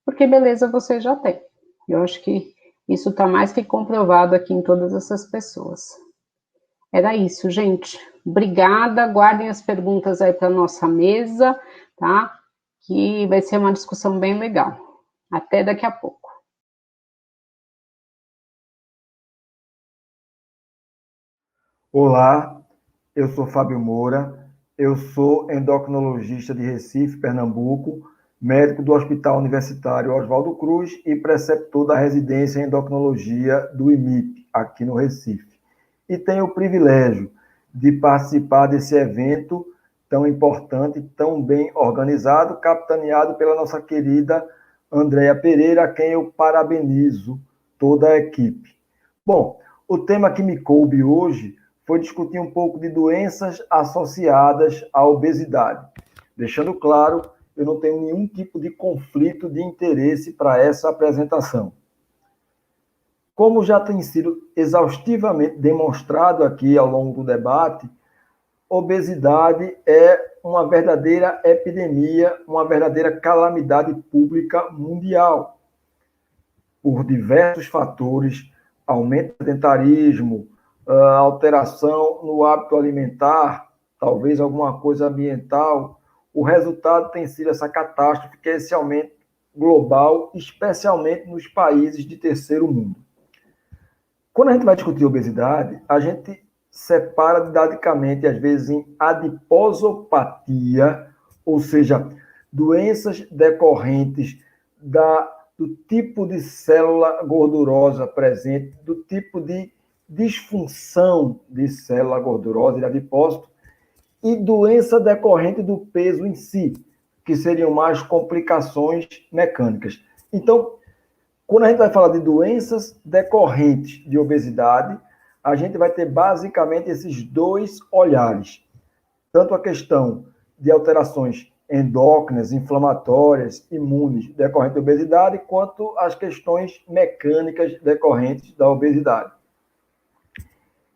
D: porque beleza vocês já têm. Eu acho que isso está mais que comprovado aqui em todas essas pessoas. Era isso, gente. Obrigada. Guardem as perguntas aí para nossa mesa, tá? Que vai ser uma discussão bem legal. Até daqui a pouco.
E: Olá, eu sou Fábio Moura, eu sou endocrinologista de Recife, Pernambuco, médico do Hospital Universitário Oswaldo Cruz e preceptor da residência em endocrinologia do IMIP, aqui no Recife. E tenho o privilégio de participar desse evento tão importante, tão bem organizado, capitaneado pela nossa querida Andréa Pereira, a quem eu parabenizo toda a equipe. Bom, o tema que me coube hoje foi discutir um pouco de doenças associadas à obesidade. Deixando claro, eu não tenho nenhum tipo de conflito de interesse para essa apresentação. Como já tem sido exaustivamente demonstrado aqui ao longo do debate, obesidade é uma verdadeira epidemia, uma verdadeira calamidade pública mundial. Por diversos fatores, aumento do sedentarismo, alteração no hábito alimentar, talvez alguma coisa ambiental, o resultado tem sido essa catástrofe, que é esse aumento global, especialmente nos países de terceiro mundo. Quando a gente vai discutir obesidade, a gente separa didaticamente, às vezes, em adiposopatia, ou seja, doenças decorrentes do tipo de célula gordurosa presente, do tipo de disfunção de célula gordurosa e de adipócito, e doença decorrente do peso em si, que seriam mais complicações mecânicas. Então, quando a gente vai falar de doenças decorrentes de obesidade, a gente vai ter basicamente esses dois olhares. Tanto a questão de alterações endócrinas, inflamatórias, imunes decorrentes da obesidade, quanto as questões mecânicas decorrentes da obesidade.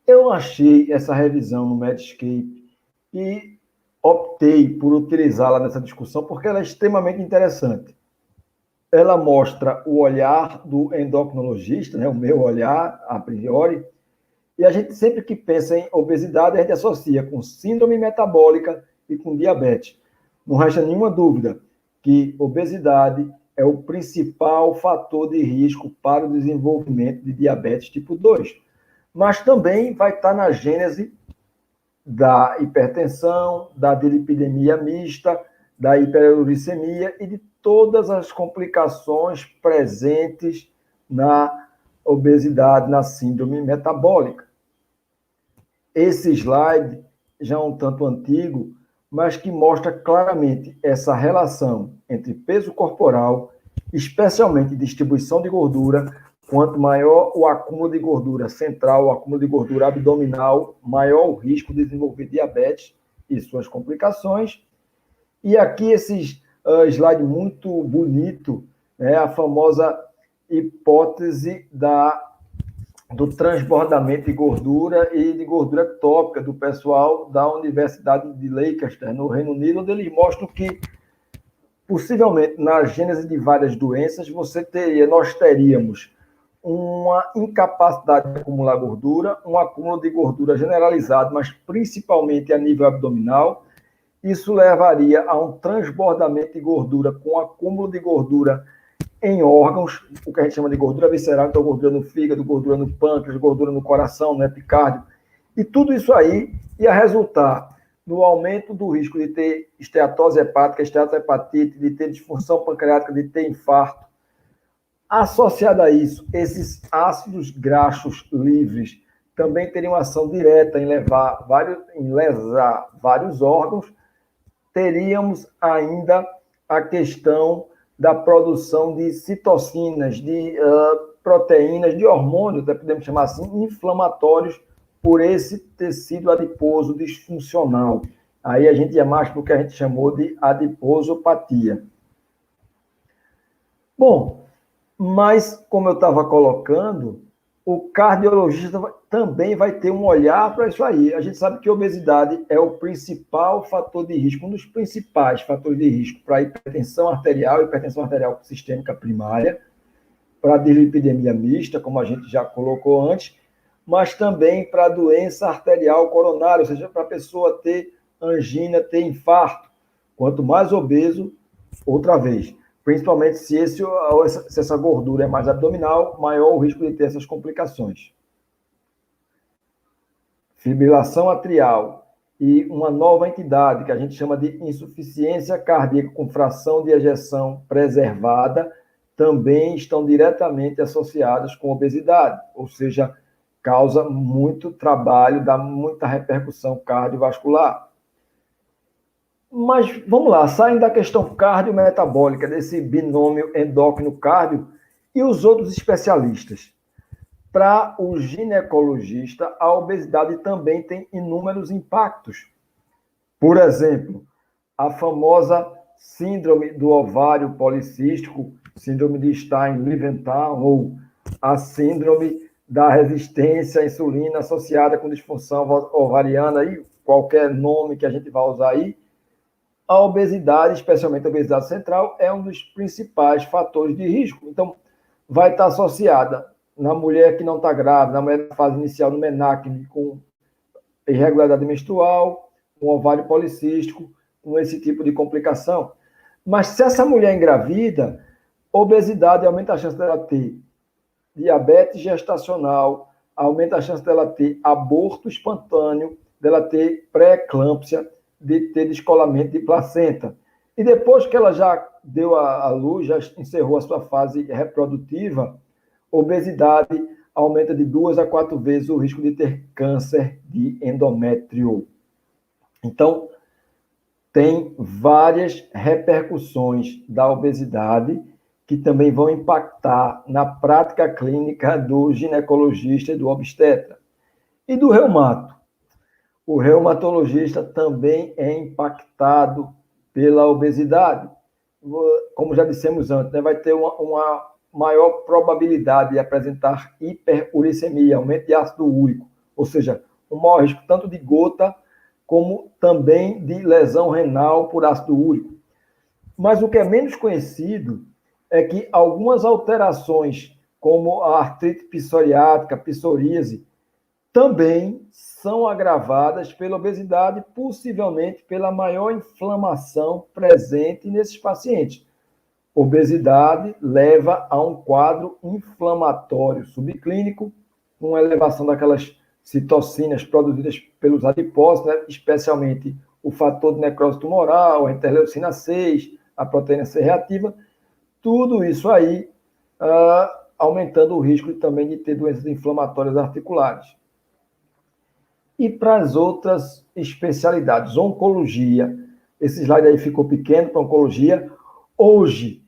E: Eu achei essa revisão no Medscape e optei por utilizá-la nessa discussão porque ela é extremamente interessante. Ela mostra o olhar do endocrinologista, né, o meu olhar, a priori, e a gente sempre que pensa em obesidade, a gente associa com síndrome metabólica e com diabetes. Não resta nenhuma dúvida que obesidade é o principal fator de risco para o desenvolvimento de diabetes tipo 2. Mas também vai estar na gênese da hipertensão, da dislipidemia mista, da hiperuricemia e de todas as complicações presentes na obesidade, na síndrome metabólica. Esse slide já é um tanto antigo, mas que mostra claramente essa relação entre peso corporal, especialmente distribuição de gordura. Quanto maior o acúmulo de gordura central, o acúmulo de gordura abdominal, maior o risco de desenvolver diabetes e suas complicações. E aqui esse slide muito bonito, né, a famosa hipótese da do transbordamento de gordura e de gordura ectópica do pessoal da Universidade de Leicester, no Reino Unido, onde eles mostram que, possivelmente, na gênese de várias doenças, nós teríamos uma incapacidade de acumular gordura, um acúmulo de gordura generalizado, mas principalmente a nível abdominal. Isso levaria a um transbordamento de gordura, com acúmulo de gordura em órgãos, o que a gente chama de gordura visceral, então gordura no fígado, gordura no pâncreas, gordura no coração, no epicárdio. E tudo isso aí ia resultar no aumento do risco de ter esteatose hepática, esteatohepatite, de ter disfunção pancreática, de ter infarto. Associado a isso, esses ácidos graxos livres também teriam ação direta em lesar vários órgãos. Teríamos ainda a questão da produção de citocinas, de proteínas, de hormônios, podemos chamar assim, inflamatórios por esse tecido adiposo disfuncional. Aí a gente ia mais para o que a gente chamou de adiposopatia. Bom, mas, como eu estava colocando, o cardiologista também vai ter um olhar para isso aí. A gente sabe que a obesidade é o principal fator de risco, um dos principais fatores de risco para a hipertensão arterial sistêmica primária, para a dislipidemia mista, como a gente já colocou antes, mas também para a doença arterial coronária, ou seja, para a pessoa ter angina, ter infarto. Quanto mais obeso, outra vez. Principalmente se essa gordura é mais abdominal, maior o risco de ter essas complicações. Fibrilação atrial e uma nova entidade, que a gente chama de insuficiência cardíaca com fração de ejeção preservada, também estão diretamente associadas com obesidade, ou seja, causa muito trabalho, dá muita repercussão cardiovascular. Mas, vamos lá, saindo da questão cardiometabólica, desse binômio endócrino-cardio, e os outros especialistas. Para o ginecologista, a obesidade também tem inúmeros impactos. Por exemplo, a famosa síndrome do ovário policístico, síndrome de Stein-Liebenthal, ou a síndrome da resistência à insulina associada com disfunção ovariana, e qualquer nome que a gente vai usar aí. A obesidade, especialmente a obesidade central, é um dos principais fatores de risco. Então, vai estar associada na mulher que não está grávida, na mulher na fase inicial do menarque, com irregularidade menstrual, com ovário policístico, com esse tipo de complicação. Mas se essa mulher engravida, obesidade aumenta a chance dela ter diabetes gestacional, aumenta a chance dela ter aborto espontâneo, dela ter pré-eclâmpsia, de ter descolamento de placenta. E depois que ela já deu a luz, já encerrou a sua fase reprodutiva, obesidade aumenta de 2 a 4 vezes o risco de ter câncer de endométrio. Então, tem várias repercussões da obesidade que também vão impactar na prática clínica do ginecologista e do obstetra. E do reumato. O reumatologista também é impactado pela obesidade. Como já dissemos antes, né, vai ter uma maior probabilidade de apresentar hiperuricemia, aumento de ácido úrico, ou seja, um maior risco tanto de gota como também de lesão renal por ácido úrico. Mas o que é menos conhecido é que algumas alterações, como a artrite psoriática, psoríase, também são agravadas pela obesidade, possivelmente pela maior inflamação presente nesses pacientes. Obesidade leva a um quadro inflamatório subclínico, com elevação daquelas citocinas produzidas pelos adipócitos, né? Especialmente o fator de necrose tumoral, a interleucina 6, a proteína C reativa, tudo isso aí aumentando o risco também de ter doenças inflamatórias articulares. E para as outras especialidades, oncologia, esse slide aí ficou pequeno para oncologia. Hoje,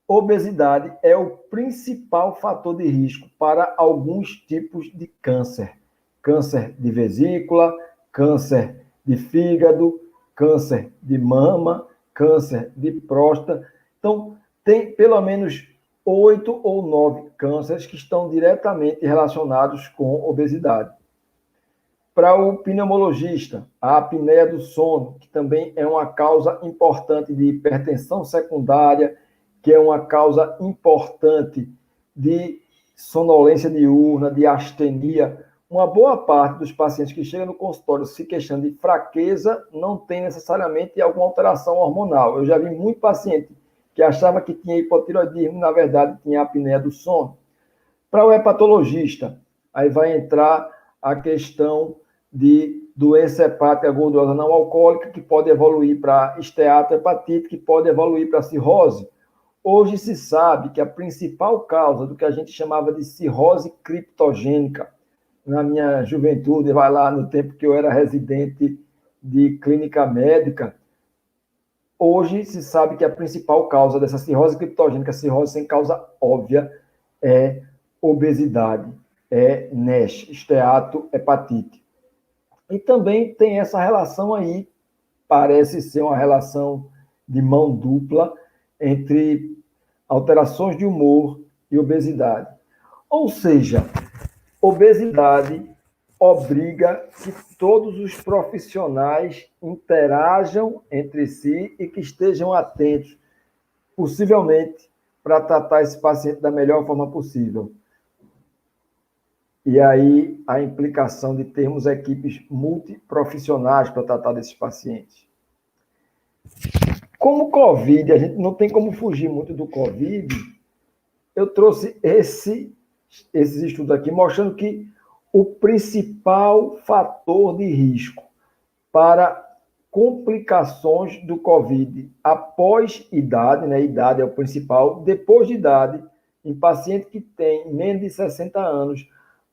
E: obesidade é o principal fator de risco para alguns tipos de câncer. Câncer de vesícula, câncer de fígado, câncer de mama, câncer de próstata. Então, tem pelo menos 8 ou 9 cânceres que estão diretamente relacionados com obesidade. Para o pneumologista, a apneia do sono, que também é uma causa importante de hipertensão secundária, que é uma causa importante de sonolência diurna, de astenia. Uma boa parte dos pacientes que chegam no consultório se queixando de fraqueza não tem necessariamente alguma alteração hormonal. Eu já vi muito paciente que achava que tinha hipotiroidismo, na verdade tinha apneia do sono. Para o hepatologista, aí vai entrar a questão de doença hepática gordurosa não alcoólica, que pode evoluir para esteatohepatite, que pode evoluir para cirrose. Hoje se sabe que a principal causa do que a gente chamava de cirrose criptogênica, na minha juventude, vai lá no tempo que eu era residente de clínica médica, hoje se sabe que a principal causa dessa cirrose criptogênica, cirrose sem causa óbvia, é obesidade, é NASH, esteatohepatite. E também tem essa relação aí, parece ser uma relação de mão dupla entre alterações de humor e obesidade. Ou seja, obesidade obriga que todos os profissionais interajam entre si e que estejam atentos, possivelmente, para tratar esse paciente da melhor forma possível. E aí a implicação de termos equipes multiprofissionais para tratar desses pacientes. Como o Covid, a gente não tem como fugir muito do Covid, eu trouxe esses estudos aqui mostrando que o principal fator de risco para complicações do Covid após idade, né? Idade é o principal, depois de idade, em paciente que tem menos de 60 anos,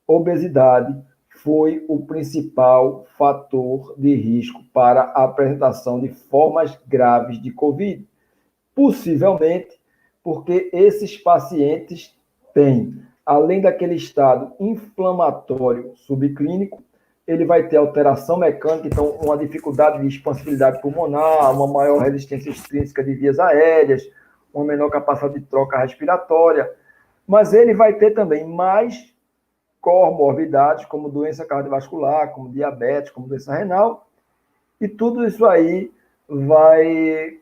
E: obesidade foi o principal fator de risco para a apresentação de formas graves de Covid. Possivelmente porque esses pacientes têm, além daquele estado inflamatório subclínico, ele vai ter alteração mecânica, então uma dificuldade de expansibilidade pulmonar, uma maior resistência extrínseca de vias aéreas, uma menor capacidade de troca respiratória, mas ele vai ter também mais comorbidades, como doença cardiovascular, como diabetes, como doença renal, e tudo isso aí vai,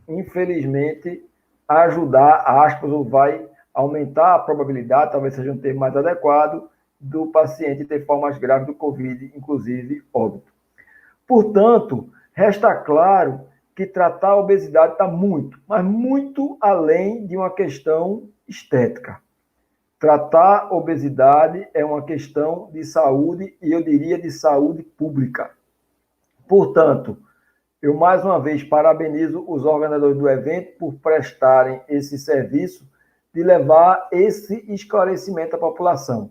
E: infelizmente, ajudar, aspas, ou vai aumentar a probabilidade, talvez seja um termo mais adequado, do paciente ter formas graves do Covid, inclusive óbito. Portanto, resta claro que tratar a obesidade está muito, mas muito além de uma questão estética. Tratar obesidade é uma questão de saúde, e eu diria de saúde pública. Portanto, eu mais uma vez parabenizo os organizadores do evento por prestarem esse serviço de levar esse esclarecimento à população.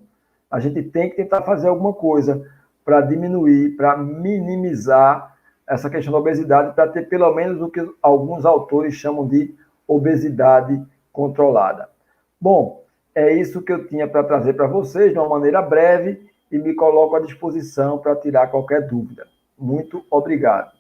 E: A gente tem que tentar fazer alguma coisa para diminuir, para minimizar essa questão da obesidade, para ter pelo menos o que alguns autores chamam de obesidade controlada. Bom, é isso que eu tinha para trazer para vocês de uma maneira breve e me coloco à disposição para tirar qualquer dúvida. Muito obrigado.